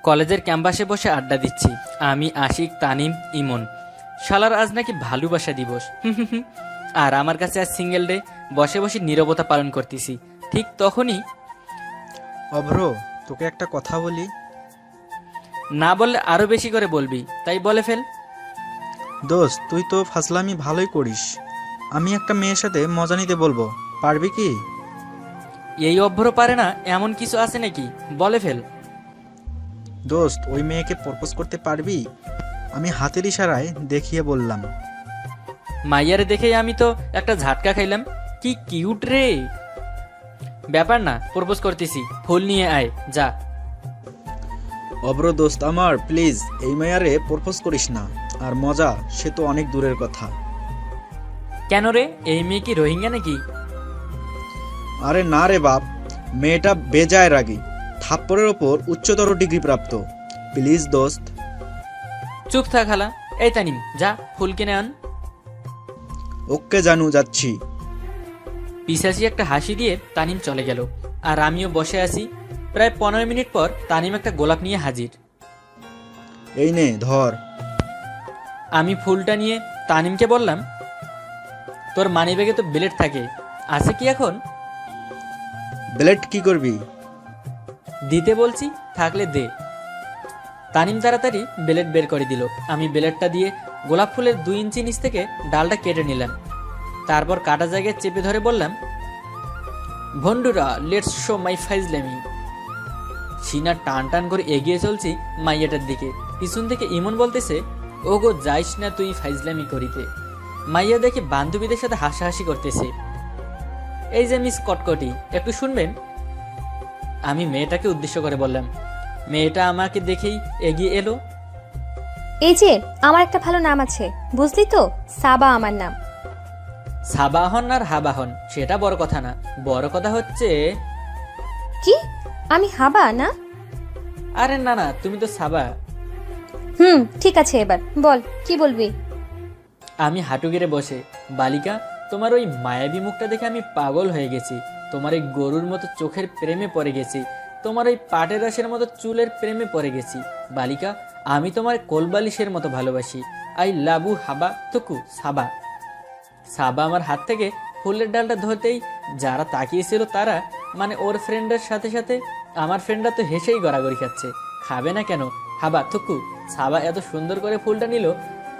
কলেজের ক্যাম্পাসে বসে আড্ডা দিচ্ছি আমি, আশিক, তানিম, ইমন। শালার আজ নাকি ভালোবাসা দিবস। আর আমার কাছে আজ সিঙ্গেল ডে। বসে বসে নীরবতা পালন করতেছি। ঠিক তখনই অভ্র, তোকে একটা কথা বলি। না বললে আরো বেশি করে বলবি, তাই বলে ফেল। দোস্ত, তুই তো ফাজলামি ভালোই করিস। আমি একটা মেয়ের সাথে মজা নিতে বলবো, পারবি কি? এই অভ্র পারে না এমন কিছু আছে নাকি? বলে ফেল। দোস্ত, ওই মেয়েকে প্রপোজ করতে পারবি? আমি হাতের ইশারায় দেখিয়ে বললাম। মাইয়ারে দেখেই আমি তো একটা ঝাটকা খাইলাম। কি কিউট রে! ব্যাপার না, প্রপোজ করতেছি, ফুল নিয়ে আয়, যা। অভ্র দোস্ত আমার, প্লিজ এই মেয়ারে প্রপোজ করিস না। আর মজা সে তো অনেক দূরের কথা। কেন রে, এই মেয়ে কি রোহিঙ্গা নাকি? আরে না রে বাপ, মেয়েটা বেজায় রাগী, থাপ্পড়ের ওপর উচ্চতর ডিগ্রি প্রাপ্ত। প্লিজ দোস্ত। চুপ থাক হালা। এই তানিম, যা ফুল কিনে আন। ওকে জানু, যাচ্ছি। পিসাসি একটা হাসি দিয়ে তানিম চলে গেল। আর আমিও বসে আছি। প্রায় 15 মিনিট পর তানিম একটা গোলাপ নিয়ে হাজির। এই নে ধর। আমি ফুলটা নিয়ে তানিমকে বললাম, তোর মানিব্যাগে তো ব্লেড থাকে, আছে কি এখন? ব্লেড কি করবি? দিতে বলছি, থাকলে দে। তানিম তাড়াতাড়ি ব্লেড বের করে দিল। আমি ব্লেডটা দিয়ে গোলাপ ফুলের 2 ইঞ্চি নিচ থেকে ডালটা কেটে নিলাম। তারপর কাটা জায়গায় চেপে ধরে বললাম, ভন্ডুরা, লেটস শো মাই ফাইজলামি। সিনা টান টান করে এগিয়ে চলছি মাইয়াটার দিকে। পিছন থেকে ইমন বলতেছে, ওগো যাইস না তুই ফাইজলামি করিতে। মাইয়া দেখি বান্ধবীদের সাথে হাসাহাসি করতেছে। এই যে মিস কটকটি, একটু শুনবেন? আমি মেয়েটাকে উদ্দেশ্য করে বললাম। মেয়েটা আমাকে দেখেই এগিয়ে এলো। এই যে আমার একটা ভালো নাম আছে, বুঝলি তো? সাবা আমার নাম। সাবাহন আর হাবাহন সেটা বড় কথা না, বড় কথা হচ্ছে। কি? আমি হাবা না? আরে না না, তুমি তো সাবা। ঠিক আছে, এবার বল কি বলবি। আমি হাঁটু গেড়ে বসে, বালিকা তোমার ওই মায়াবী মুখটা দেখে আমি পাগল হয়ে গেছি। তোমার এই গরুর মতো চোখের প্রেমে পড়ে গেছি। তোমার ওই পাটের রাশের মতো চুলের প্রেমে পড়ে গেছি। বালিকা, আমি তোমার কোলবালিশের মতো ভালোবাসি। আই লাভ ইউ হাবা থুকু সাবা। সাবা আমার হাত থেকে ফুলের ডালটা ধরতেই যারা তাকিয়েছিল তারা, মানে ওর ফ্রেন্ডের সাথে সাথে আমার ফ্রেন্ডরা তো হেসেই গড়াগড়ি খাচ্ছে। খাবে না কেন? হাবা থুকু। সাবা এত সুন্দর করে ফুলটা নিল,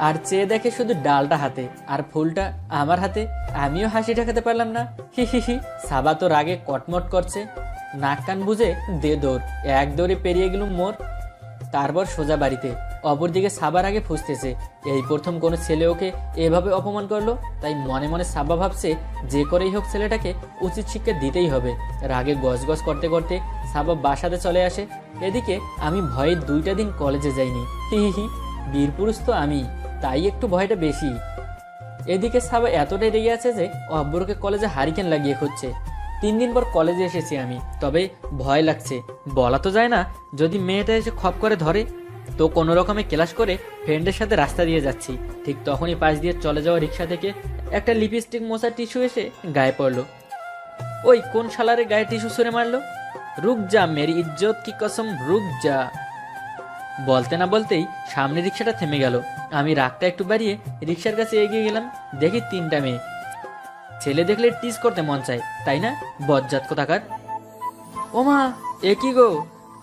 আর চেয়ে দেখে শুধু ডালটা হাতে আর ফুলটা আমার হাতে। আমিও হাসি ঠেকাতে পারলাম না। হি হি হি। সাবা তো রাগে কটমট করছে। নাক কান বুঝে দে দৌড়। এক দৌড়ে পেরিয়ে গেলুম মোর। তারপর সোজা বাড়িতে। অপরদিকে সাবার আগে ফুসতেছে, এই প্রথম কোনো ছেলে ওকে এভাবে অপমান করলো। তাই মনে মনে সাবা ভাবছে যে করেই হোক ছেলেটাকে উচিত শিক্ষা দিতেই হবে। রাগে গজগজ করতে করতে সাবা বাসাতে চলে আসে। এদিকে আমি ভয়ে 2টা দিন কলেজে যাইনি। হি হি হি। বীরপুরুষ তো আমি, তাই একটু ভয়টা বেশি। এদিকে সাবা এতটাই রেগে আছে যে অব্বরকে কলেজে হারিকেন লাগিয়ে খুঁজছে। 3 দিন পর কলেজে এসেছি আমি, তবে ভয় লাগছে। বলা তো যায় না, যদি মেয়েটা এসে খপ করে ধরে। তো কোনো রকমে ক্লাস করে ফ্রেন্ডের সাথে রাস্তা দিয়ে যাচ্ছি, ঠিক তখনই পাশ দিয়ে চলে যাওয়া রিক্সা থেকে একটা লিপস্টিক মোছা টিস্যু এসে গায়ে পড়লো। ওই কোন শালারে গায়ে টিস্যু ছুঁড়ে মারলো? রুক যা মেরি ইজ্জত কি কসম, রুক যা। বলতে না বলতেই সামনে রিক্সাটা থেমে গেল। আমি রাগটা একটু বাড়িয়ে রিক্সার কাছে এগিয়ে গেলাম। দেখি 3টা মেয়ে। ছেলে দেখলে টিজ করতে মন চায়, তাই না? বজ্জাত কোথাকার। ওমা, এ কি গো!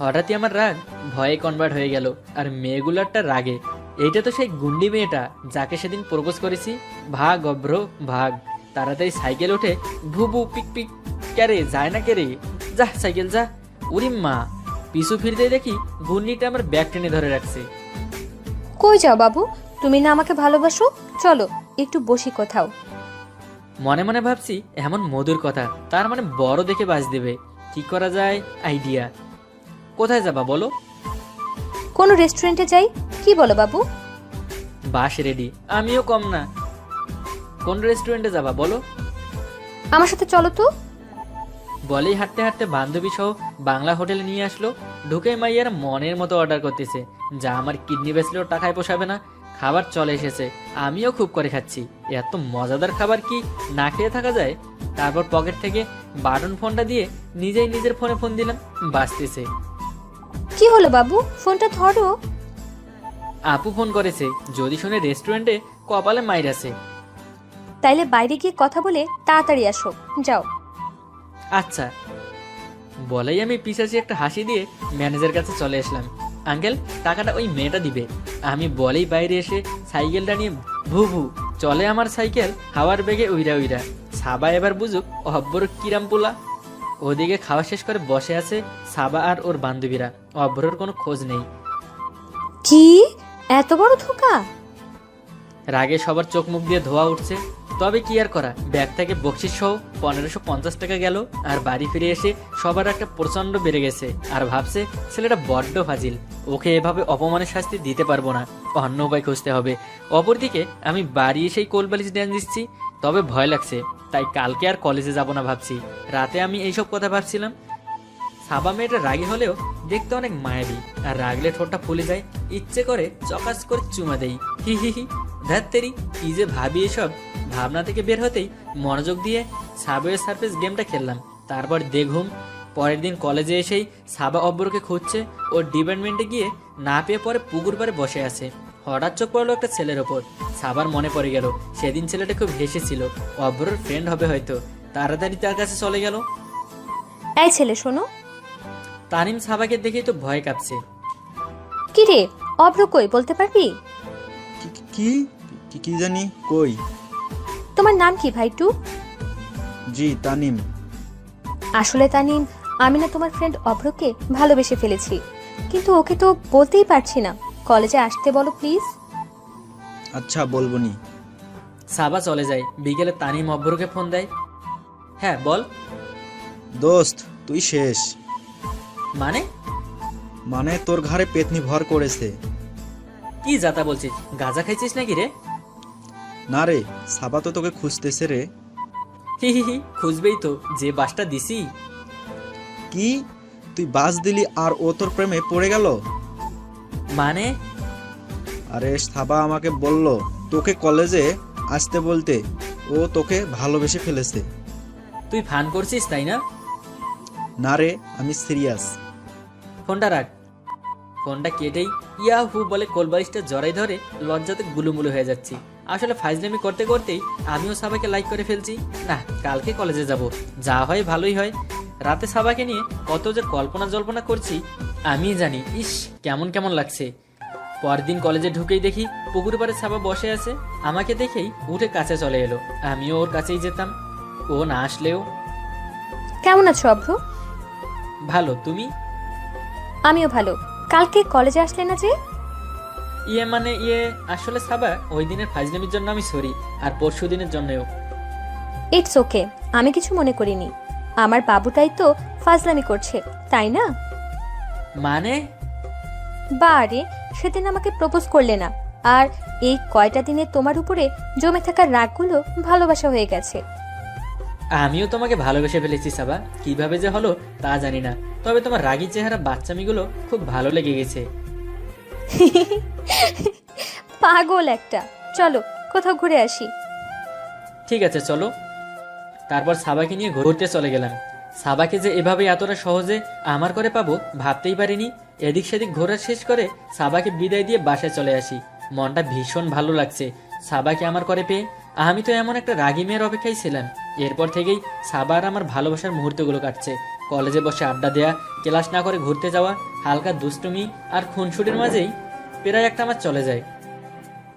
হঠাৎই আমার রাগ ভয়ে কনভার্ট হয়ে গেল, আর মেয়েগুলারটা রাগে। এইটা তো সেই গুন্ডি মেয়েটা যাকে সেদিন প্রপোজ করেছি। ভাগ অভ্র ভাগ। তাড়াতাড়ি সাইকেল ওঠে, ভুবু পিক পিক। ক্যারে যায় না কেরে, যা সাইকেল যা। উরি মা! পিছু ফিরতে দেখি গুন্ডিটা আমার ব্যাগ টেনে ধরে রাখছে। কই যাও বাবু? তুমি না আমাকে ভালোবাসো? চলো একটু বসি কোথাও। মনে মনে ভাবছি এমন মধুর কথা, তার মানে বড় দেখে বাজ দেবে। কি করা যায়? আইডিয়া। কোথায় যাবা বলো? কোনো রেস্টুরেন্টে যাই, কি বলো বাবু? বাস রেডি, আমিও কম না। কোন রেস্টুরেন্টে যাবা বলো? আমার সাথে চলো তো। বলেই হাঁটতে হাঁটতে বান্ধবী সহ বাংলা হোটেলে নিয়ে আসলো। ঢুকে মাইয়ার মনের মতো অর্ডার করতেছে, যা আমার কিডনি বেচলেও টাকায় পোষাবে না। খাবার চলে এসেছে, আমিও খুব করে খাচ্ছি। এত মজাদার খাবার কি না খেয়ে থাকা যায়? তারপর পকেট থেকে বাটন ফোনটা দিয়ে নিজেই নিজের ফোনে ফোন দিলাম। বাজতেছে। কি হলো বাবু? ফোনটা ধরো। আপু ফোন করেছে, যদি শুনে রেস্টুরেন্টে কপালে মাইর আছে। তাইলে বাইরে গিয়ে কথা বলে তাড়াতাড়ি আসো, যাও। আচ্ছা। বলেই আমি পিছাচি একটা হাসি দিয়ে ম্যানেজার কাছে চলে আসলাম। আঙ্কেল, টাকাটা ওই মেয়েটা দিবে। আমি বলেই বাইরে এসে সাইকেলটা নিয়ে ভু ভু চলে আমার সাইকেল হাওয়ার বেগে উইরা উইরা। সাবা এবার বুঝুক অব্বর কিরাম পোলা। ওদিকে খাওয়া শেষ করে বসে আছে সাবা আর ওর বান্ধবীরা। অব্বরের কোনো খোঁজ নেই। কি এত বড় ধোঁকা! রাগে সবার চোখ মুখ দিয়ে ধোয়া উঠছে। তবে কি আর করা, ব্যাগ থেকে বকশিস সহ 1550 টাকা গেল। আর বাড়ি ফিরে এসে সবার একটা প্রচন্ড বেড়ে গেছে। আর ভাবছে ছেলেটা বড্ড ফাজিল, ওকে এভাবে অপমানের শাস্তি দিতে পারবো না, অন্য উপায় খুঁজতে হবে। অপরদিকে আমি বাড়ি এসেই কোলবালিশ ড্যান্স দিচ্ছি, তবে ভয় লাগছে। তাই কালকে আর কলেজে যাব না ভাবছি। রাতে আমি এইসব কথা ভাবছিলাম। সাবা মেয়েটা রাগী হলেও দেখতে অনেক মায়াবী, আর রাগলে ঠোঁটটা ফুলে যায়। ইচ্ছে করে চকাস করে চুমা দেই। হি হি হি। ধ্যাত্তেরি, কি যে ভাবি এসব। ভাবনা থেকে বের হতেই মনোযোগ দিয়ে সাবওয়ে সার্ফেস গেমটা খেললাম। তারপর দেখুম পরের দিন কলেজে এসেই সাবা অব্বরকে খুঁজছে। ওর ডিপার্টমেন্টে গিয়ে না পেয়ে পরে পুকুর পাড়ে বসে আছে। হঠাৎ চোখ পড়লো একটা ছেলের ওপর। সাবার মনে পড়ে গেল সেদিন ছেলেটা খুব হেসেছিল, অব্বরের ফ্রেন্ড হবে হয়তো। তাড়াতাড়ি তার কাছে চলে গেল। এই ছেলে শোনো। তানিম সাবাকে দেখেই তো ভয় কাঁপছে। কি রে, অভ্র কই বলতে পারবি? কি কি কি জানি কই। তোমার নাম কি ভাইটু? জি তানিম। আসলে তানিম, আমি না তোমার ফ্রেন্ড অভ্রকে ভালোবেসে ফেলেছি, কিন্তু ওকে তো বলতেই পারছি না। কলেজে আসতে বলো প্লিজ। আচ্ছা বলবনি। সাবা চলে যায়। বিকেলে তানিম অব্বরকে ফোন দেয়। হ্যাঁ বল। দোস্ত তুই শেষ। মানে? মানে তোর ঘাড়ে পেতনি ভর করেছে। কি যাতা বলছিস? গাঁজা খাইছিস নাকি রে? না রে, সাবা তো তোকে খুঁজতেছে রে। হি হি হি, খুঁজবেই তো, যে বাসটা দিছি। কি তুই বাস দিলি আর ও তোর প্রেমে পড়ে গেল? মানে? আরে সাবা আমাকে বলল তোকে কলেজে আসতে বলতে, ও তোকে ভালোবেসে ফেলেছে। তুই ফান করছিস তাই না? না রে, আমি সিরিয়াস। ফোনটা রাখ। ফোনটা কেটেই ইয়াহু বলে কোলবালিশটা জড়াই ধরে লজ্জাতে গুলুমুলু হয়ে যাচ্ছি। আসলে ফাইজলামি করতে করতেই আমিও সাবাকে লাইক করে ফেলছি। না, কালকে কলেজে যাব, যা হয় ভালোই হয়। রাতে সাবাকে নিয়ে কত যে কল্পনা জল্পনা করছি আমি জানি। ইস, কেমন কেমন লাগছে। পরদিন কলেজে ঢুকেই দেখি পুকুর পাড়ে সাবা বসে আছে। আমাকে দেখেই উঠে কাছে চলে এলো। আমিও ওর কাছেই যেতাম, ও না আসলেও। কেমন আছো অভ্র? ভালো, তুমি? আমিও ভালো। কালকে কলেজে আসলে না যে? আসলে সাবা, ওই দিনের ফাজলামির জন্য আমি সরি, আর পরশু দিনের জন্যও। ইটস ওকে, আমি কিছু মনে করিনি। আমার বাবুটাই তো ফাজলামি করছে, তাই না? মানে? বারে, সেদিন আমাকে প্রপোজ করলে না, আর এই কয়টা দিনে তোমার উপরে জমে থাকা রাগগুলো ভালোবাসা হয়ে গেছে। আমিও তোমাকে ভালোবেসে ফেলেছি সাবা, কিভাবে যে হলো তা জানি না। তবে তোমার রাগী চেহারা বাচ্চামিগুলো খুব ভালো লেগে গেছে। পাগল একটা। চলো কোথাও ঘুরে আসি। ঠিক আছে চলো। তারপর সাবাকে নিয়ে ঘুরতে চলে গেলাম। সাবাকে যে এভাবে এতটা সহজে আমার করে পাবো ভাবতেই পারিনি। এদিক সেদিক ঘোরা শেষ করে সাবাকে বিদায় দিয়ে বাসায় চলে আসি। মনটা ভীষণ ভালো লাগছে সাবাকে আমার করে পেয়ে। আমি তো এমন একটা রাগী মেয়ের অপেক্ষায় ছিলাম। এরপর থেকেই সাবা আর আমার ভালোবাসার মুহূর্তগুলো কাটছে। কলেজে বসে আড্ডা দেয়া, ক্লাস না করে ঘুরতে যাওয়া, হালকা দুষ্টুমি আর খুনসুটির মাঝেই প্রায় একটা আমার চলে যায়।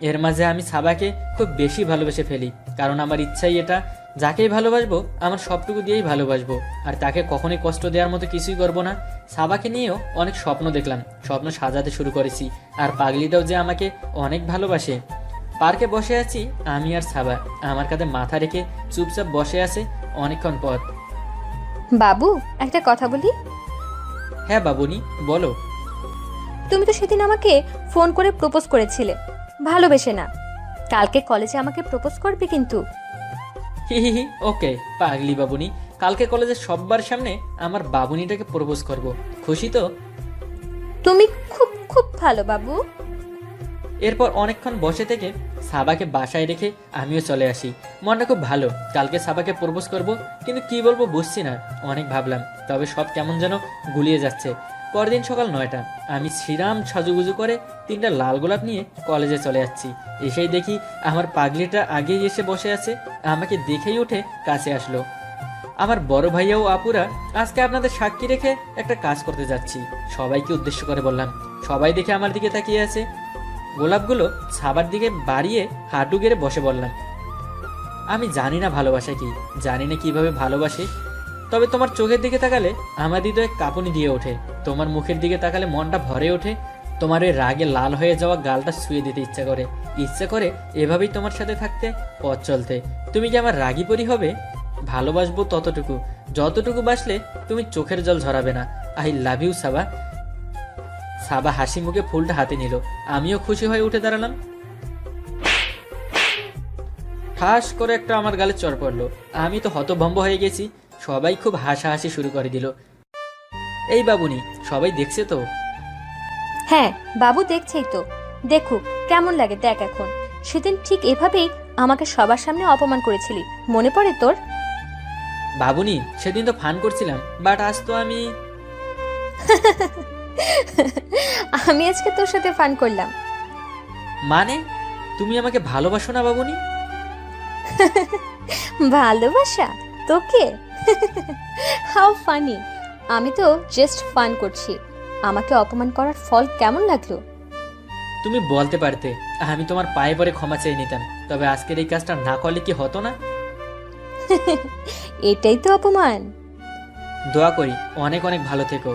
এর মাঝে আমি সাবাকে খুব বেশি ভালোবেসে ফেলি, কারণ আমার ইচ্ছাই এটা, যাকেই ভালোবাসবো আমার সবটুকু দিয়েই ভালোবাসবো, আর তাকে কখনোই কষ্ট দেওয়ার মতো কিছুই করবো না। সাবাকে নিয়েও অনেক স্বপ্ন দেখলাম, স্বপ্ন সাজাতে শুরু করেছি। আর পাগলিটাও যে আমাকে অনেক ভালোবাসে। পার্কে বসে আছি আমি আর সাবা, আমার কাঁধে মাথা রেখে চুপচাপ বসে আছে অনেকক্ষণ পর। বাবু, একটা কথা বলি। হ্যাঁ বাবুনি, বলো। তুমি তো সেদিন আমাকে ফোন করে প্রপোজ করেছিলে, ভালোবেসে না। কালকে কলেজে আমাকে প্রপোজ করবে কিন্তু। হি হি হি, ওকে পাগলি বাবুনি, কালকে কলেজের সবার সামনে আমার বাবুনিটাকে প্রপোজ করব। খুশি তো? তুমি খুব খুব ভালো বাবু। এরপর অনেকক্ষণ বসে থেকে সাবাকে বাসায় রেখে আমিও চলে আসি। মনটা খুব ভালো, কালকে সাবাকে প্রপোজ করব, কিন্তু কি বলবো বুঝছি না। অনেক ভাবলাম, তবে সব কেমন যেন গুলিয়ে যাচ্ছে। পরদিন সকাল 9টা, আমি শ্রীরাম সাজুগুজু করে 3টা লাল গোলাপ নিয়ে কলেজে চলে যাচ্ছি। এসেই দেখি আমার পাগলিটা আগেই এসে বসে আছে। আমাকে দেখেই উঠে কাছে আসলো। আমার বড় ভাইয়া ও আপুরা, আজকে আপনাদের সাক্ষী রেখে একটা কাজ করতে যাচ্ছি, সবাইকে উদ্দেশ্য করে বললাম। সবাই দেখে আমার দিকে তাকিয়ে আছে। গোলাপগুলো সাবার দিকে বাড়িয়ে হাঁটু গেড়ে বসে বললাম, আমি জানি না ভালোবাসা কি, জানি না কিভাবে ভালোবাসে, তবে তোমার চোখের দিকে তাকালে আমার হৃদয়ে কাঁপুনি দিয়ে ওঠে। তোমার মুখের দিকে তাকালে মনটা ভরে ওঠে। তোমার ওই রাগে লাল হয়ে যাওয়া গালটা ছুঁয়ে দিতে ইচ্ছা করে এভাবেই তোমার সাথে থাকতে, পথ চলতে। তুমি কি আমার রাগী পরি হবে? ভালোবাসবো ততটুকু, যতটুকু বাসলে তুমি চোখের জল ঝরাবে না। আই লাভ ইউ সাবা। সাবা হাসি মুখে ফুলটা হাতে নিল। আমিও খুশি হয়ে উঠে দাঁড়ালাম। ঠাস করে একটা আমার গালে চড় পড়লো। আমি তো হতভম্ব হয়ে গেছি। সবাই খুব হাসাহাসি শুরু করে দিল। এই বাবুনি, সবাই দেখছে তো? হ্যাঁ বাবু দেখছেই তো, দেখুক কেমন লাগে দেখ এখন। সেদিন ঠিক এভাবেই আমাকে সবার সামনে অপমান করেছিলি, মনে পড়ে তোর? বাবুনি, সেদিন তো ফান করছিলাম, বাট আজ তো আমি আমি আজকে তোর সাথে ফান করলাম। মানে তুমি আমাকে ভালোবাসো না বাবুনি? ভালোবাসা তোকে? How funny. আমি তো জাস্ট ফান করছি। আমাকে অপমান করার ফল কেমন লাগলো? তুমি বলতে পারতে, আমি তোমার পায়ে পড়ে ক্ষমা চেয়ে নিতাম। তবে আজকের এই কাজটা না করলে কি হতো না? এটাই তো অপমান। দোয়া করি অনেক অনেক ভালো থেকো।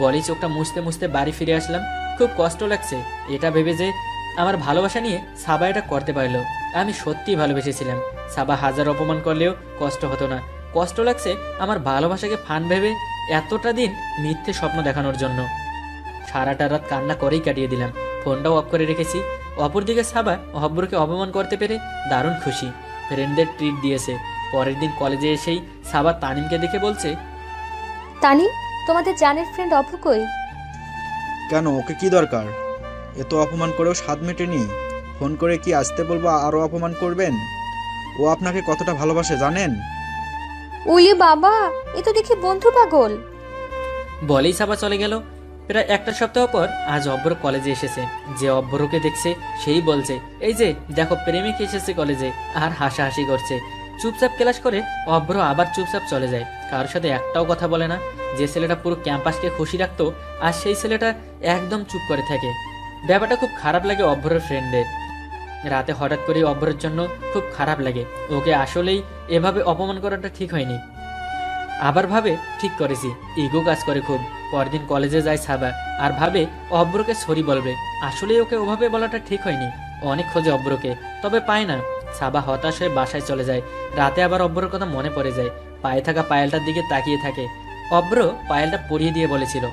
বলি চোখটা মুছতে মুছতে বাড়ি ফিরে আসলাম। খুব কষ্ট লাগছে এটা ভেবে যে আমার ভালোবাসা নিয়ে সাবা এটা করতে পারলো। আমি সত্যিই ভালোবেসেছিলাম। সাবা হাজার অপমান করলেও কষ্ট হতো না। কষ্ট লাগছে আমার ভালোবাসাকে ফান ভেবে এতটা দিন মিথ্যে স্বপ্ন দেখানোর জন্য। সারাটা রাত কান্না করেই কাটিয়ে দিলাম। ফোনটাও অফ করে রেখেছি। অপরদিকে সাবা অব্রকে অপমান করতে পেরে দারুণ খুশি। ফ্রেন্ডদের ট্রিট দিয়েছে। পরের দিন কলেজে এসেই সাবা তানিমকে দেখে বলছে, তানিম, তোমাদের জানের ফ্রেন্ড অভ্র কই? কেন, ওকে কি দরকার? এত অপমান করেও স্বাদ মেটেনি। ফোন করে কি আসতে বলবো আরও অপমান করবেন? ও আপনাকে কতটা ভালোবাসে জানেন? উলি বাবা, এ তো দেখি বন্ধু পাগল। বলেই সাবা চলে গেল। প্রায় একটা সপ্তাহ পর আজ অব্র কলেজে এসেছে। যে অব্রকে দেখছে সেই বলছে, এই যে দেখো প্রেমিক এসেছে কলেজে, আর হাসাহাসি করছে। চুপচাপ ক্লাস করে অব্র আবার চুপচাপ চলে যায়। কারোর সাথে একটাও কথা বলে না। যে ছেলেটা পুরো ক্যাম্পাসকে খুশি রাখতো, আর সেই ছেলেটা একদম চুপ করে থাকে। ব্যাপারটা খুব খারাপ লাগে অব্রের ফ্রেন্ডদের। রাতে হঠাৎ করে অব্রের জন্য খুব খারাপ লাগে। ওকে আসলেই এভাবে অপমান করাটা ঠিক হয়নি। আবার ভাবে ঠিক করেছি, ইগো কাজ করে খুব। পরদিন কলেজে যায় সাবা, আর ভাবে অব্রকে সরি বলবে। আসলে ওকে ওভাবে বলাটা ঠিক হয়নি। অনেক খোঁজে অব্রকে, তবে পায় না। সাবা হতাশ হয়ে বাসায় চলে যায়। রাতে আবার অব্রর কথা মনে পড়ে যায়। পায়ে থাকা পায়েলটার দিকে তাকিয়ে থাকে। অব্র পায়েলটা পরিয়ে দিয়ে বলেছিল,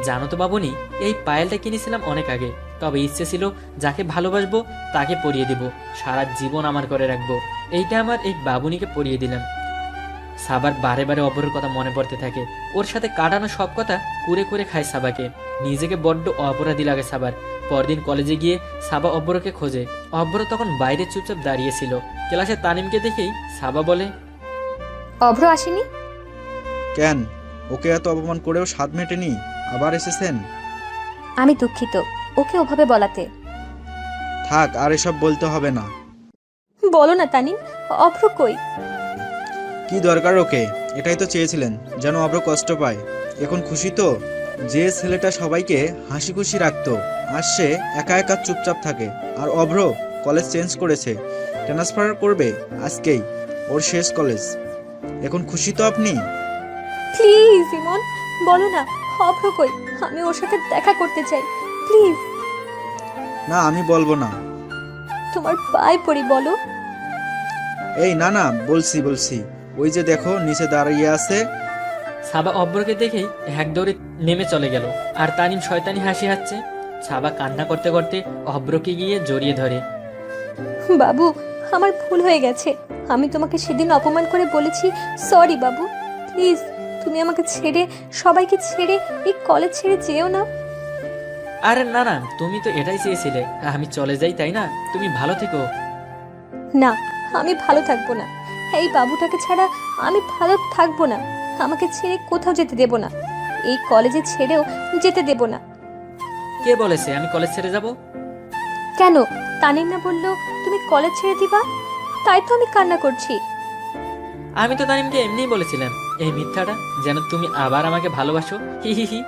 জানো তো বাবুনি, এই পায়েলটা কিনেছিলাম অনেক আগে, তবে ইচ্ছে ছিল যাকে ভালোবাসবো তাকে পরিয়ে দিব, সারা জীবন আমার করে রাখবো। এইটা আমার এই বাবুনিকে পরিয়ে দিলাম। সাবার বারে বারে অব্রের কথা মনে পড়তে থাকে। ওর সাথে কাটানো সব কথা কুরে কুরে খায় সাবাকে। নিজেকে বড্ড অপরাধী লাগে সাবার। পরদিন কলেজে গিয়ে সাবা অব্রকে খোঁজে। অব্র তখন বাইরে চুপচাপ দাঁড়িয়েছিল। ক্লাসে তানিমকে দেখেই সাবা বলে, অভ্র আসেনি? কেন, ওকে এত অপমান করেও স্বাদ মেটেনি, আবার এসেছেন? আমি দুঃখিত ওকে ওভাবে বলাতে। থাক, আর এসব বলতে হবে না। বলো না তানিম, অভ্র কই? কি দরকার ওকে? এটাই তো চেয়েছিলেন, যেন অভ্র কষ্ট পায়। এখন খুশি তো? যে ছেলেটা সবাইকে হাসি খুশি রাখতো, আর সে একা একা চুপচাপ থাকে। আর অভ্র কলেজ চেঞ্জ করেছে, ট্রান্সফার করবে আজকেই, ওর শেষ কলেজ। এখন খুশি তো আপনি? প্লিজ ইমন, বলো না অভ্র কই? আমি ওর সাথে দেখা করতে চাই, প্লিজ। না, আমি বলবো না। তোমার পায়ে পড়ি, বলো। এই না না, বলছি, ওই যে দেখো নিচে দাঁড়িয়ে আছে। সাবা অব্রকে দেখেই এক দৌড়ে নেমে চলে গেল। আর তানিম শয়তানি হাসি হাসছে। সাবা কান্না করতে করতে অব্রকে গিয়ে জড়িয়ে ধরে। বাবু, আমার ভুল হয়ে গেছে। আমি তোমাকে সেদিন অপমান করে বলেছি সরি বাবু। প্লিজ তুমি আমাকে ছেড়ে, সবাইকে ছেড়ে এই কলেজ ছেড়ে যেও না। আরে না না, তুমি তো এটাই চেয়েছিলে আমি চলে যাই, তাই না? তুমি ভালো থেকো। না, আমি ভালো থাকবো না। এই বাবুটাকে ছাড়া আমি ভালো থাকবো না। আমাকে ছেড়ে কোথাও যেতে দেব না। এই কলেজে ছেড়েও যেতে দেব না। কে বলেছে আমি কলেজ ছেড়ে যাব? কেন, তানিম না বললো তুমি কলেজ ছেড়ে দিবা? তাই তো আমি কান্না করছি। আমি তো তানিমকে এমনিই বলেছিলাম এই মিথ্যাটা, যেন তুমি আবার আমাকে ভালোবাসো। হি হি হি।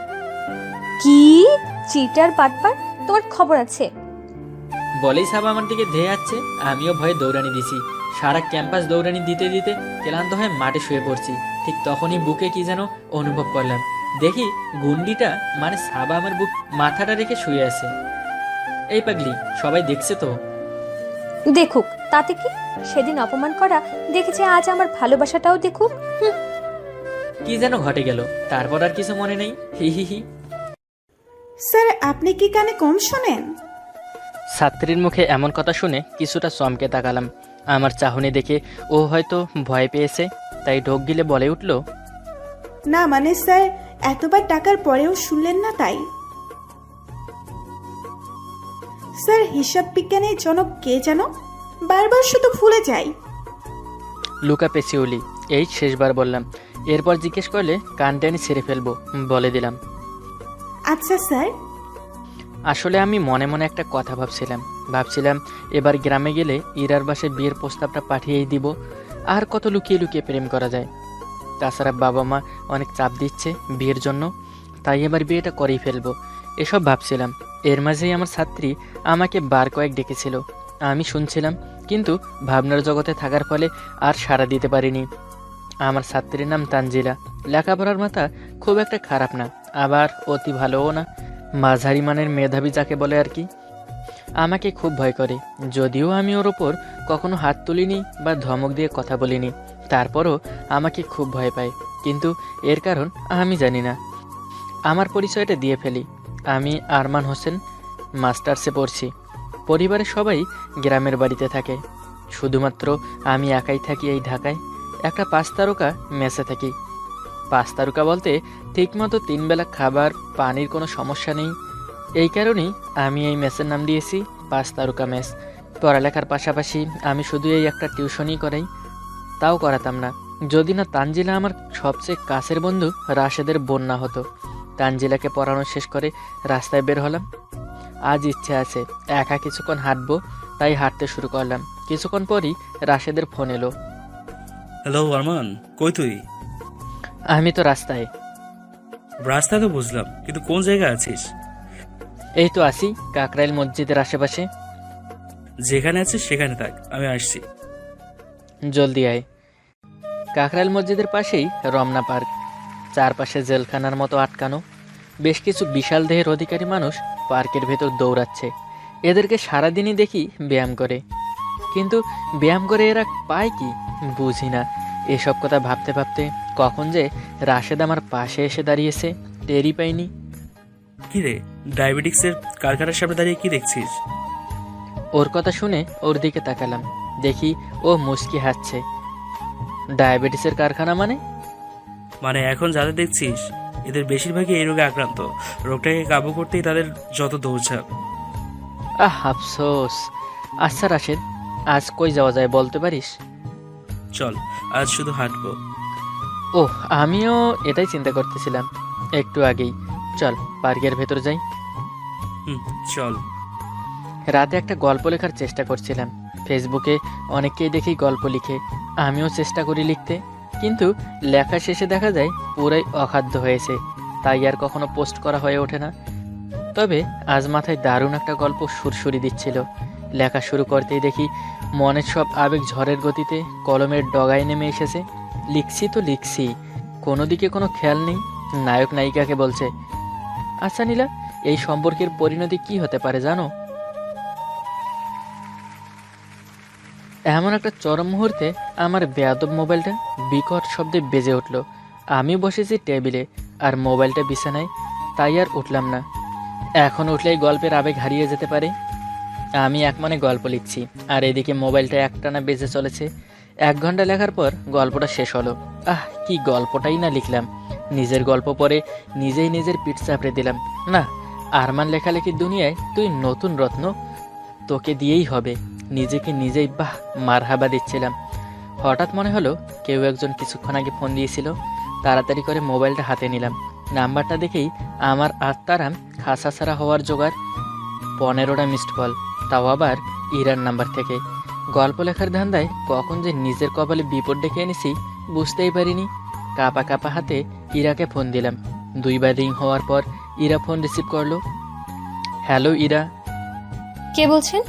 কি চিটার বাটপার, তোমার খবর আছে। বলেই সাবা আমার দিকে ধেয়ে যাচ্ছে। আমিও ভয়ে দৌড়ানি দিছি। সারা ক্যাম্পাস দৌড়ানি দিতে দিতে ক্লান্ত হয়ে মাঠে শুয়ে পড়ছি। ঠিক তখনই বুকে কি যেন অনুভব করলাম। দেখি গুন্ডিটা মানে সাবা আমার বুক মাথাটা রেখে শুয়ে আছে। এই পাগলি, সবাই দেখছে তো? দেখুক, তাতে কি? সেদিন অপমান করা দেখেছে, আজ আমার ভালোবাসাটাও দেখুক। কি যেন ঘটে গেল, তারপর আর কিছু মনে নেই। হি হি হি। স্যার, আপনি কি কানে কম শোনেন? ছাত্রীর মুখে এমন কথা শুনে কিছুটা চমকে তাকালাম। আমার চাহনি দেখে ও হয়তো ভয় পেয়েছে, তাই ঢোক গিলে বলে উঠল, না মানে স্যার, এতবার টাকার পরেও শুনলেন না তাই। স্যার, হিসাব বিজ্ঞানের জনক কে যেন? বারবার শুধু ভুলে যাই। লুকা পেসিউলি। এই শেষবার বললাম, এরপর জিজ্ঞেস করলে কান টেনে ছেড়ে ফেলবো, বলে দিলাম। আচ্ছা স্যার। আসলে আমি মনে মনে একটা কথা ভাবছিলাম এবার গ্রামে গেলে ইরার বাসায় বিয়ের প্রস্তাবটা পাঠিয়েই দিব। আর কত লুকিয়ে লুকিয়ে প্রেম করা যায়। তাছাড়া বাবা মা অনেক চাপ দিচ্ছে বিয়ের জন্য, তাই এবার বিয়েটা করেই ফেলবো, এসব ভাবছিলাম। এর মাঝেই আমার ছাত্রী আমাকে বার কয়েক ডেকেছিল। আমি শুনছিলাম, কিন্তু ভাবনার জগতে থাকার ফলে আর সাড়া দিতে পারিনি। আমার ছাত্রীর নাম তানজিলা। লেখাপড়ার মাথা খুব একটা খারাপ না, আবার অতি ভালোও না, মাঝারি মানের মেধাবী যাকে বলে আর কি। আমাকে খুব ভয় করে। যদিও আমি ওর ওপর কখনো হাত তুলিনি বা ধমক দিয়ে কথা বলিনি, তারপরও আমাকে খুব ভয় পায়। কিন্তু এর কারণ আমি জানি না। আমার পরিচয়টা দিয়ে ফেলি। আমি আরমান হোসেন, মাস্টার্সে পড়ছি। পরিবারের সবাই গ্রামের বাড়িতে থাকে, শুধুমাত্র আমি একাই থাকি এই ঢাকায়। একটা 5 তারকা মেসে থাকি। 5 তারকা বলতে ঠিকমতো 3 বেলা খাবার পানির কোনো সমস্যা নেই। এই কারণেই আমি এই মেসের নাম দিয়েছি 5 তারকা মেস। পড়ালেখার পাশাপাশি আমি শুধু এই একটা টিউশনই করাই, তাও করাতাম না যদি না তানজিলা আমার সবচেয়ে কাছের বন্ধু রাশেদের বন্যা হতো। তানজিলাকে পড়ানো শেষ করে রাস্তায় বের হলাম। আজ ইচ্ছে আছে একা কিছুক্ষণ হাঁটবো, তাই হাঁটতে শুরু করলাম। কিছুক্ষণ পরই রাশেদের ফোন এলো। হ্যালো আরমান, কই তুই? আমি তো রাস্তায়। রাস্তা তো বুঝলাম, কিন্তু কোন জায়গায় আছিস? এই তো আসি কাকরাইল মসজিদের আশেপাশে। যেখানে আছিস সেখানে থাক, আমি আসছি। জলদি আয়। কাকরাইল মসজিদের পাশেই রমনা পার্ক। চারপাশে জেলখানার মতো আটকানো। বেশ কিছু বিশাল দেহের অধিকারী মানুষ পার্কের ভেতর দৌড়াচ্ছে। এদেরকে সারাদিনই দেখি ব্যায়াম করে, কিন্তু ব্যায়াম করে এরা পায় কি বুঝি না। এসব কথা ভাবতে ভাবতে কখন যে রাশেদ আমার পাশে এসে দাঁড়িয়েছে টেরই পাইনি। কি রে, ডায়াবেটিক্সের কারখানার সামনে দাঁড়িয়ে কি দেখছিস? ওর কথা শুনে ওর দিকে তাকালাম, দেখি ও মুচকি হাসছে। ডায়াবেটিসের কারখানা মানে? মানে এখন যাদের দেখছিস এদের বেশিরভাগই এই রোগে আক্রান্ত। রোগটাকে কাবু করতেই তাদের যত দৌড়ঝাঁপ। আফসোস। আচ্ছা রাশেদ, আজ কই যাওয়া যায় বলতে পারিস? চল, আজ শুধু হাঁটবো। ওহ, আমিও এটাই চিন্তা করতেছিলাম একটু আগেই। চল পার্কের ভেতর যাই। চল। রাতে একটা গল্প লেখার চেষ্টা করছিলাম। ফেসবুকে অনেককেই দেখি গল্প লিখে, আমিও চেষ্টা করি লিখতে, কিন্তু লেখা শেষে দেখা যায় পুরাই অখাদ্য হয়েছে, তাই আর কখনো পোস্ট করা হয়ে ওঠে না। তবে আজ মাথায় দারুণ একটা গল্প সুরসুরি দিচ্ছিল। লেখা শুরু করতেই দেখি মনের সব আবেগ ঝড়ের গতিতে কলমের ডগায় নেমে এসেছে। লিখছি তো লিখছি, কোনো দিকে কোনো খেয়াল নেই। নায়ক নায়িকাকে বলছে, আচ্ছা নীলা, এই সম্পর্কের পরিণতি কি হতে পারে জানো? এমন একটা চরম মুহূর্তে আমার বেয়াদব মোবাইলটা বিকট শব্দে বেজে উঠল। আমি বসেছি টেবিলে আর মোবাইলটা বিছানায়, তাই আর উঠলাম না। এখন উঠলেই গল্পের আবেগ হারিয়ে যেতে পারে। আমি এক মনে গল্প লিখছি আর এদিকে মোবাইলটা একটানা বেজে চলেছে। 1 ঘন্টা লেখার পর গল্পটা শেষ হলো। কি গল্পটাই না লিখলাম। নিজের গল্প পড়ে নিজেই নিজের পিঠ চাপড়ে দিলাম। না, আরমান লেখালেখির দুনিয়ায় তুই নতুন রত্ন, তোকে দিয়েই হবে। নিজেকে নিজেই মারহাবা দিচ্ছিলাম। হঠাৎ মনে হলো কেউ একজন কিছুক্ষণ আগে ফোন দিয়েছিল। তাড়াতাড়ি করে মোবাইলটা হাতে নিলাম। নাম্বারটা দেখেই আমার আত্মারাম খাসা ছাড়া হওয়ার জোগাড়। 15টা মিসড কল, তাও আবার ইরার নাম্বার থেকে। গল্প লেখার ধান্দায় কখন যে নিজের কপালে বিপদ ডেকে এনেছি বুঝতেই পারিনি। কাপা কাপা হাতে ইরাকে ফোন দিলাম। 2 বার রিং হওয়ার পর ইরা ফোন রিসিভ করলো। হ্যালো ইরা। কে বলছেন?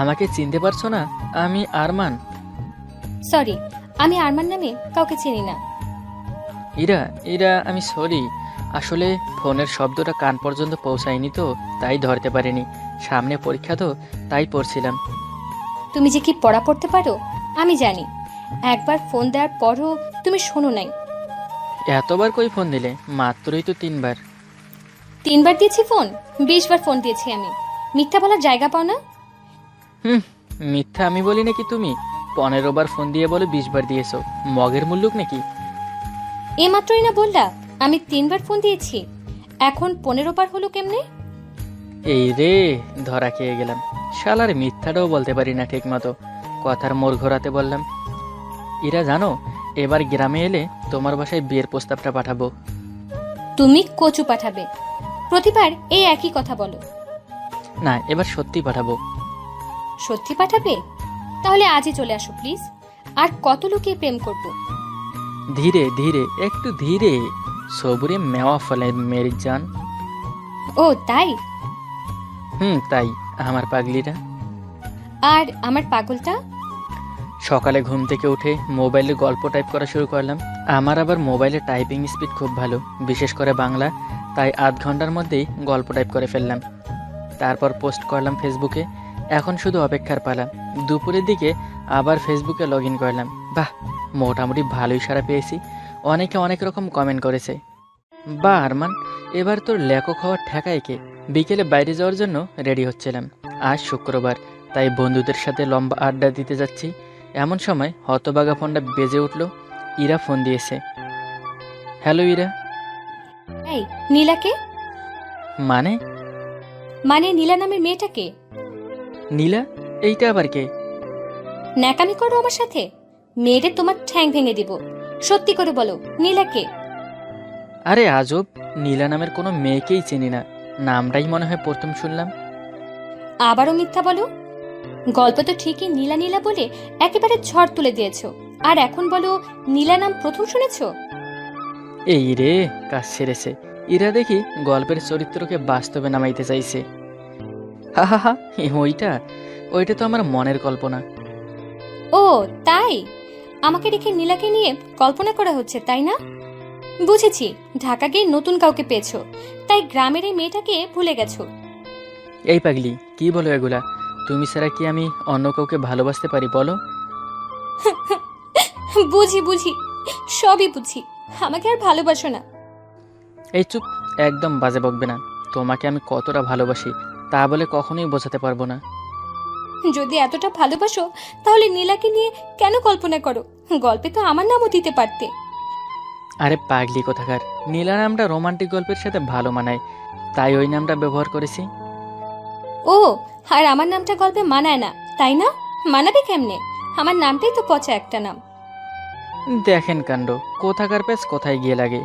আমাকে চিনতে পারছো না? আমি আরমান। সরি, আমি আরমান নামে কাউকে চিনি না। ইরা আমি সরি, আসলে ফোনের শব্দটা কান পর্যন্ত পৌঁছায়নি তো, তাই ধরতে পারিনি। সামনে পরীক্ষা তো, তাই পড়ছিলাম। তুমি যে কি পড়া পড়তে পারো আমি জানি। একবার ফোন দেওয়ার পরও তুমি শোনো নাই। এতবার কই ফোন দিলে? মাত্রই তো 3 বার। 3 বার দিয়েছি ফোন? 20 বার ফোন দিয়েছি আমি। মিথ্যা বলার জায়গা পাও না? মিথ্যা আমি বলি নাকি তুমি? 15 বার ফোন দিয়ে বলে 20 বার দিয়েছো, মগের মুল্লুক নাকি? এইমাত্রই না বললা আমি 3 বার ফোন দিয়েছি, এখন 15 বার হলো কেমনে? এই রে, ধরা খেয়ে গেলাম। শালার মিথ্যাটাও বলতে পারি না ঠিক মতো। কথার মোড় ঘোরাতে বললাম, ইরা জানো, এবার গ্রামে এলে তোমার বাসায় বিয়ের প্রস্তাবটা পাঠাবো। তুমি কচু পাঠাবে? প্রতিবার এই একই কথা বলো। না, এবার সত্যি পাঠাবো। সত্যি পাঠাবে? তাহলে আজই চলে আসো প্লিজ। আর কত লুকিয়ে প্রেম করব? ধীরে ধীরে, একটু ধীরে, সবুরে মেওয়া ফলে মেরি জান। ও তাই? তাই। আমার পাগলিরা। আর আমার পাগলটা? সকালে ঘুম থেকে উঠে মোবাইলে গল্প টাইপ করা শুরু করলাম। আমার আবার মোবাইলে টাইপিং স্পিড খুব ভালো, বিশেষ করে বাংলা, তাই 8 ঘন্টার মধ্যেই গল্প টাইপ করে ফেললাম। তারপর পোস্ট করলাম ফেসবুকে। এখন শুধু অপেক্ষার পালা। দুপুরের দিকে আবার ফেসবুকে লগ ইন করলাম। বাহ, মোটামুটি ভালোই সাড়া পেয়েছি। অনেকে অনেক রকম কমেন্ট করেছে। বাহ আরমান, এবার তোর লেখক হওয়ার ঠেকায় কে? বিকেলে বাইরে যাওয়ার জন্য রেডি হচ্ছিলাম। আজ শুক্রবার, তাই বন্ধুদের সাথে লম্বা আড্ডা দিতে যাচ্ছি। এমন সময় হতবাগা ফোনটা বেজে উঠল। ইরা ফোন দিয়েছে। হ্যালো ইরা। এই নীলাকে? মানে? মানে নীলা নামের মেয়েটাকে? নীলা? এইটা আবার কে? ন্যাকামি করো আমার সাথে? মেয়েটা তোমার ঠ্যাং ভেঙে দিব। সত্যি করে বলো, নীলাকে? আরে আজব, নীলা নামের কোনো মেয়েকেই চিনি না। নামটাই মনে হয় প্রথম শুনলাম। আবারও মিথ্যা বলো। গল্প তো ঠিকই নীলা নীলা বলে একেবারে ঝড় তুলে দিয়েছো, আর এখন বলো নীলা নাম প্রথম শুনেছো। এই রে, কাজ সেরেছে। ইরা দেখি গল্পের চরিত্রকে বাস্তবে নামাইতে চাইছে। হা হা হা, ওইটা ওইটা তো আমার মনের কল্পনা। ও তাই? আমাকে রেখে নীলাকে নিয়ে কল্পনা করা হচ্ছে, তাই না? বুঝেছি, ঢাকা গিয়ে নতুন কাউকে পেয়েছো, তাই গ্রামের এই মেয়েটাকে ভুলে গেছো। এই পাগলি, কি বলো এগুলা? তুমি ছাড়া কি আমি অন্য কাউকে ভালোবাসতে পারি বলো? বুঝি বুঝি, সবই বুঝি। আমাকে আর ভালোবাসো না। এই চুপ, একদম বাজে বকবে না। তোমাকে আমি কতটা ভালোবাসি তা বলে কখনোই বোঝাতে পারবো না। যদি এতটা ভালোবাসো তাহলে নীলাকে নিয়ে কেন কল্পনা করো? গল্পে তো আমার নামও দিতে পারতে। আরে পাগলি কোথাকার, নীলা নামটা রোমান্টিক গল্পের সাথে ভালো মানায়, তাই ওই নামটা ব্যবহার করেছি। ও, আর আমার নামটা গল্পে মানায় না, তাই না? মানাবে কেমনে? আমার নামটাই তো পচা একটা নাম। দেখেন কাণ্ড, কোথাকার পেস কোথায় গিয়ে লাগে।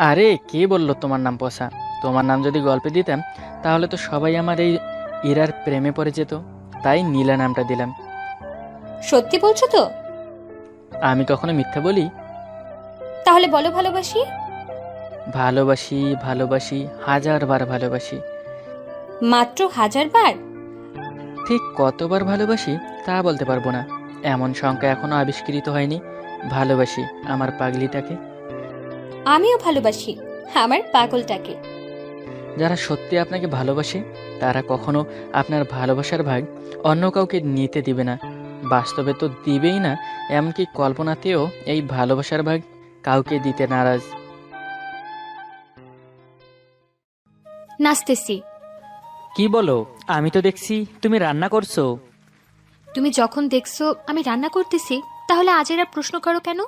আরে কে বললো তোমার নাম পসা? তোমার নাম যদি গল্পে দিতাম তাহলে তো সবাই আমার এই ইরার প্রেমে পড়ে যেত, তাই নীলা নামটা দিলাম। সত্যি বলছো তো? আমি কখনো মিথ্যা বলি? তাহলে বলো ভালোবাসি। ভালোবাসি ভালোবাসি, 1000 বার ভালোবাসি। মাত্র 1000 বার? ঠিক কতবার ভালোবাসি তা বলতে পারবো না, এমন সংখ্যা এখনো আবিষ্কৃত হয়নি। ভালোবাসি আমার পাগলিটাকে। আমিও ভালোবাসি আমার পাগলটাকে। যারা সত্যি আপনাকে ভালোবাসে তারা কখনো আপনার ভালোবাসার ভাগ অন্য কাউকে নিতে দিবে না। বাস্তবে তো দিবেই না, এমনকি কল্পনাতেও এই ভালোবাসার ভাগ কাউকে দিতে নারাজ। নাচতেছি। কি বলো? আমি তো দেখছি তুমি রান্না করছো। তুমি যখন দেখছো আমি রান্না করতেছি, তাহলে আজ এরা প্রশ্ন করো কেন?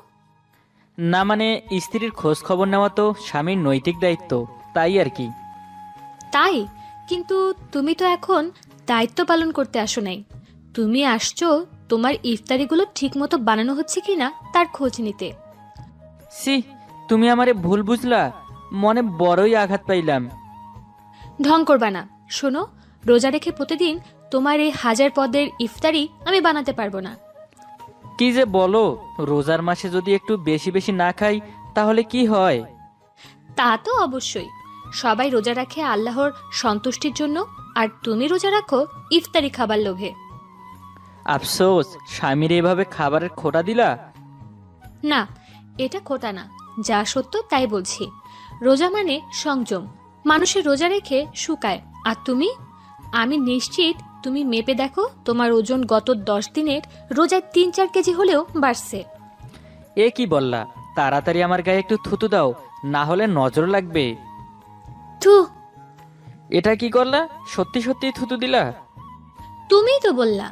না মানে, স্ত্রীর খোঁজ খবর নেওয়া তো স্বামীর নৈতিক দায়িত্ব, তাই আর কি। তাই? কিন্তু তুমি তো এখন দায়িত্ব পালন করতে আসো নাই। তুমি আসছো তোমার ইফতারিগুলো ঠিকমতো বানানো হচ্ছে কিনা তার খোঁজ নিতে। সি, তুমি আমারে ভুল বুঝলা, মনে বড়ই আঘাত পাইলাম। ঢং করবা না। শোনো, রোজা রেখে প্রতিদিন তোমার এই 1000 পদের ইফতারি আমি বানাতে পারবো না। কি যে বলো, রোজার মাসে যদি একটু বেশি বেশি না খাই তাহলে কি হয়? তা তো অবশ্যই, সবাই রোজা রাখে আল্লাহর সন্তুষ্টির জন্য, আর তুমি রোজা রাখো ইফতারি খাবার লোভে। আফসোস, স্বামীর এভাবে খাবারের খোটা দিলা। না, এটা খোটা না, যা সত্য তাই বলছি। রোজা মানে সংযম। মানুষের রোজা রেখে শুকায়, আর তুমি? আমি নিশ্চিত তুমি মেপে দেখো, তোমার ওজন গত 10 দিনের রোজায় 3-4 কেজি হলেও বাড়ছে। এ কি বললা? তাড়াতাড়ি আমার গায়ে একটু থুতু দাও, না হলে নজর লাগবে। থু। এটা কি করলা? সত্যি সত্যি থুতু দিলা? তুমিই তো বললা।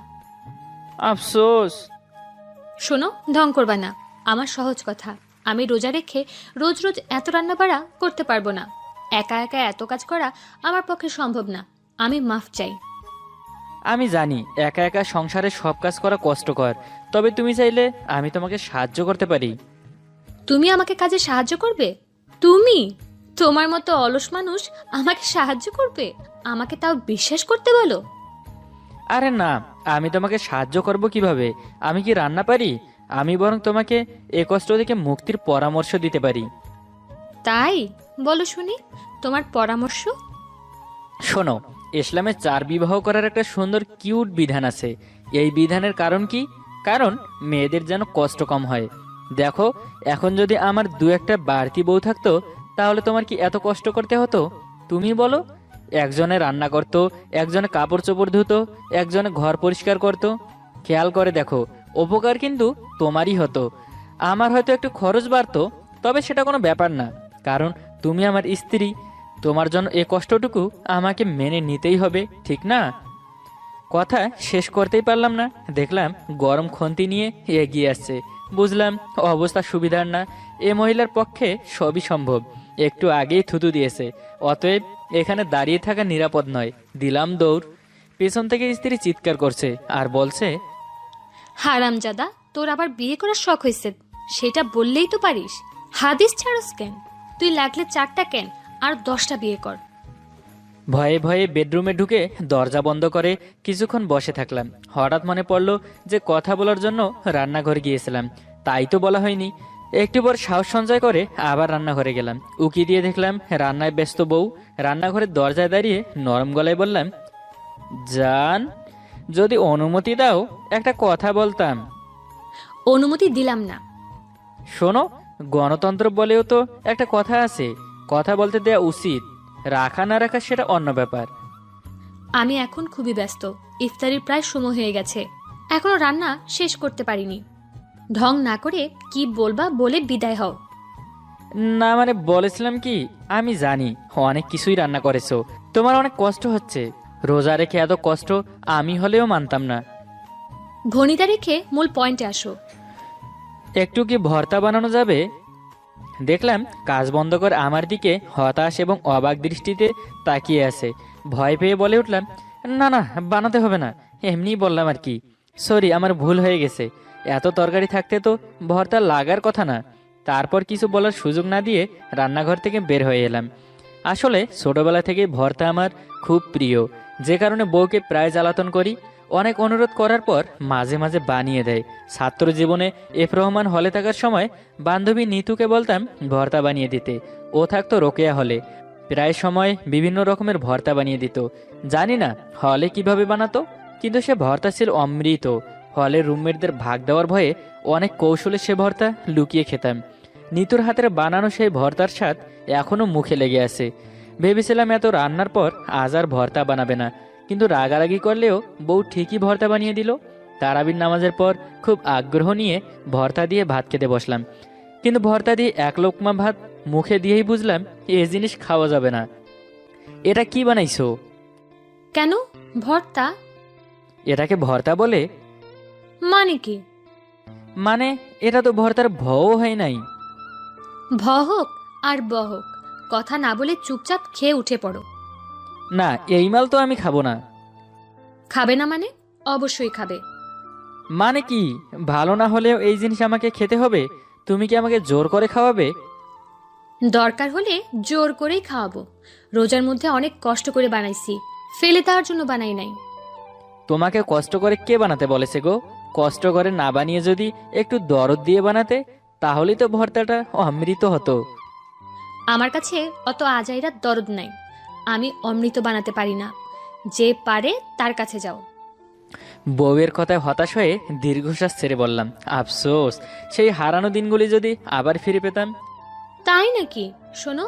আফসোস। শোনো, ঢং করবা না। আমার সহজ কথা, আমি রোজা রেখে রোজ রোজ এত রান্না বাড়া করতে পারবো না। একা একা এত কাজ করা আমার পক্ষে সম্ভব না। আমি মাফ চাই। আমি জানি একা একা সংসারে সব কাজ করা কষ্টকর, তবে তুমি চাইলে আমি তোমাকে সাহায্য করতে পারি। তুমি আমাকে কাজে সাহায্য করবে? তুমি? তোমার মতো অলস মানুষ আমাকে সাহায্য করবে? আমাকে তাও বিশ্বাস করতে বলো? আরে না, আমি তোমাকে সাহায্য করব কিভাবে? আমি কি রান্না পারি? আমি বরং তোমাকে এ কষ্ট থেকে মুক্তির পরামর্শ দিতে পারি। তাই? বলো শুনি, তোমার পরামর্শ। শোনো, ইসলামে 4 বিবাহ করার একটা সুন্দর কিউট বিধান আছে। এই বিধানের কারণ কি? কারণ মেয়েদের যেন কষ্ট কম হয়। দেখো, এখন যদি আমার 2-1টা বাড়তি বউ থাকতো তাহলে তোমার কি এত কষ্ট করতে হতো? তুমি বলো, একজনে রান্না করতো, একজনে কাপড় চোপড় ধুতো, একজনে ঘর পরিষ্কার করতো। খেয়াল করে দেখো, উপকার কিন্তু তোমারই হতো। আমার হয়তো একটু খরচ বাড়তো, তবে সেটা কোনো ব্যাপার না, কারণ তুমি আমার স্ত্রী। তোমার জন্য এ কষ্টটুকু আমাকে মেনে নিতেই হবে, ঠিক না? কথা শেষ করতেই পারলাম না, দেখলাম গরম খন্তি নিয়ে এগিয়ে আসছে। বুঝলাম অবস্থা সুবিধার না, এ মহিলার পক্ষে সবই সম্ভব। একটু আগেই থুতু দিয়েছে, অতএব এখানে দাঁড়িয়ে থাকা নিরাপদ নয়। দিলাম দৌড়। পেছন থেকে স্ত্রী চিৎকার করছে আর বলছে, হারামজাদা, তোর আবার বিয়ে করার শখ হয়েছে, সেটা বললেই তো পারিস। হাদিস ছাড়স কেন? তুই লাগলে 4টা কেন, আর 10টা বিয়ে কর। ভয়ে ভয়ে বেডরুমে ঢুকে দরজা বন্ধ করে কিছুক্ষণ বসে থাকলাম। হঠাৎ মনে পড়ল যে কথা বলার জন্য রান্নাঘরে গিয়েছিলাম, তাই তো বলা হয়নি। একটু পর সাহস সঞ্চয় করে আবার রান্নাঘরে গেলাম। উকি দিয়ে দেখলাম রান্নায় ব্যস্ত বউ। রান্নাঘরের দরজায় দাঁড়িয়ে নরম গলায় বললাম, জান, যদি অনুমতি দাও একটা কথা বলতাম। অনুমতি দিলাম না। শোনো, গণতন্ত্র বলেও তো একটা কথা আছে, কথা বলতে দেয়া উচিত, রাখা না রাখা সেটা অন্য ব্যাপার। আমি এখন খুবই ব্যস্ত, ইফতারির প্রায় সময় হয়ে গেছে, এখনো রান্না শেষ করতে পারিনি। ঢং না করে কি বলবা বলে বিদায় হও। না মানে বলেছিলাম কি, আমি জানি অনেক কিছুই রান্না করেছো, তোমার অনেক কষ্ট হচ্ছে। রোজা রেখে এত কষ্ট আমি হলেও মানতাম না। ভনিতা রেখে মূল পয়েন্টে আসো। একটু কি ভর্তা বানানো যাবে? দেখলাম কাজ বন্ধ করে আমার দিকে হতাশ এবং অবাক দৃষ্টিতে তাকিয়ে আছে। ভয় পেয়ে বলে উঠলাম, না না, বানাতে হবে না, এমনিই বললাম আর কি। সরি, আমার ভুল হয়ে গেছে। এত তরকারি থাকতে তো ভর্তা লাগার কথা না। তারপর কিছু বলার সুযোগ না দিয়ে রান্নাঘর থেকে বের হয়ে এলাম। আসলে ছোটবেলা থেকে ভর্তা আমার খুব প্রিয়, যে কারণে বউকে প্রায় জ্বালাতন করি। অনেক অনুরোধ করার পর মাঝে মাঝে বানিয়ে দেয়। ছাত্র জীবনে এফ রহমান হলে থাকার সময় বান্ধবী নিতুকে বলতাম ভর্তা বানিয়ে দিতে। ও থাকতো রোকেয়া হলে, প্রায় সময় বিভিন্ন রকমের ভর্তা বানিয়ে দিত। জানি না হলে কিভাবে বানাতো, কিন্তু সে ভর্তা ছিল অমৃত। হলের রুমমেটদের ভাগ দেওয়ার ভয়ে অনেক কৌশলে সে ভর্তা লুকিয়ে খেতাম। নিতুর হাতের বানানো সেই ভর্তার স্বাদ এখনো মুখে লেগে আছে। ভেবেছিলাম এত রান্নার পর আজ আর ভর্তা বানাবে না, কিন্তু রাগারাগি করলেও বউ ঠিকই ভর্তা বানিয়ে দিল। তারাবির নামাজের পর খুব আগ্রহ নিয়ে ভর্তা দিয়ে ভাত খেতে বসলাম, কিন্তু ভর্তা দিয়ে এক লোকমা ভাত মুখে দিয়েই বুঝলাম এ জিনিস খাওয়া যাবে না। এটা কি বানাইছো? কেন ভর্তা? এটাকে ভর্তা বলে? মানে কি? মানে এটা তো ভর্তার ভও হয় নাই। ভ হোক আর ব হোক, কথা না বলে চুপচাপ খেয়ে উঠে পড়ো। না, এই মাল তো আমি খাবো না। খাবে না মানে? অবশ্যই খাবে। মানে কি? ভালো না হলেও এই জিনিস আমাকে খেতে হবে? তুমি কি আমাকে জোর করে খাওয়াবে? দরকার হলে জোর করেই খাওয়াবো। রোজার মধ্যে অনেক কষ্ট করে বানাইছি, ফেলে দেওয়ার জন্য বানাই নাই। তোমাকে কষ্ট করে কে বানাতে বলেছে গো? কষ্ট করে না বানিয়ে যদি একটু দরদ দিয়ে বানাতে, তাহলেই তো ভর্তাটা অমৃত হতো। আমার কাছে অত আজাইরা দরদ নাই, আমি অমৃত বানাতে পারি না। যে পারে তার কাছে যাও। বউয়ের কথায় হতাশ হয়ে দীর্ঘশ্বাস ছেড়ে বললাম, আফসোস, সেই হারানো দিনগুলি যদি আবার ফিরে পেতাম। তাই নাকি? শোনো,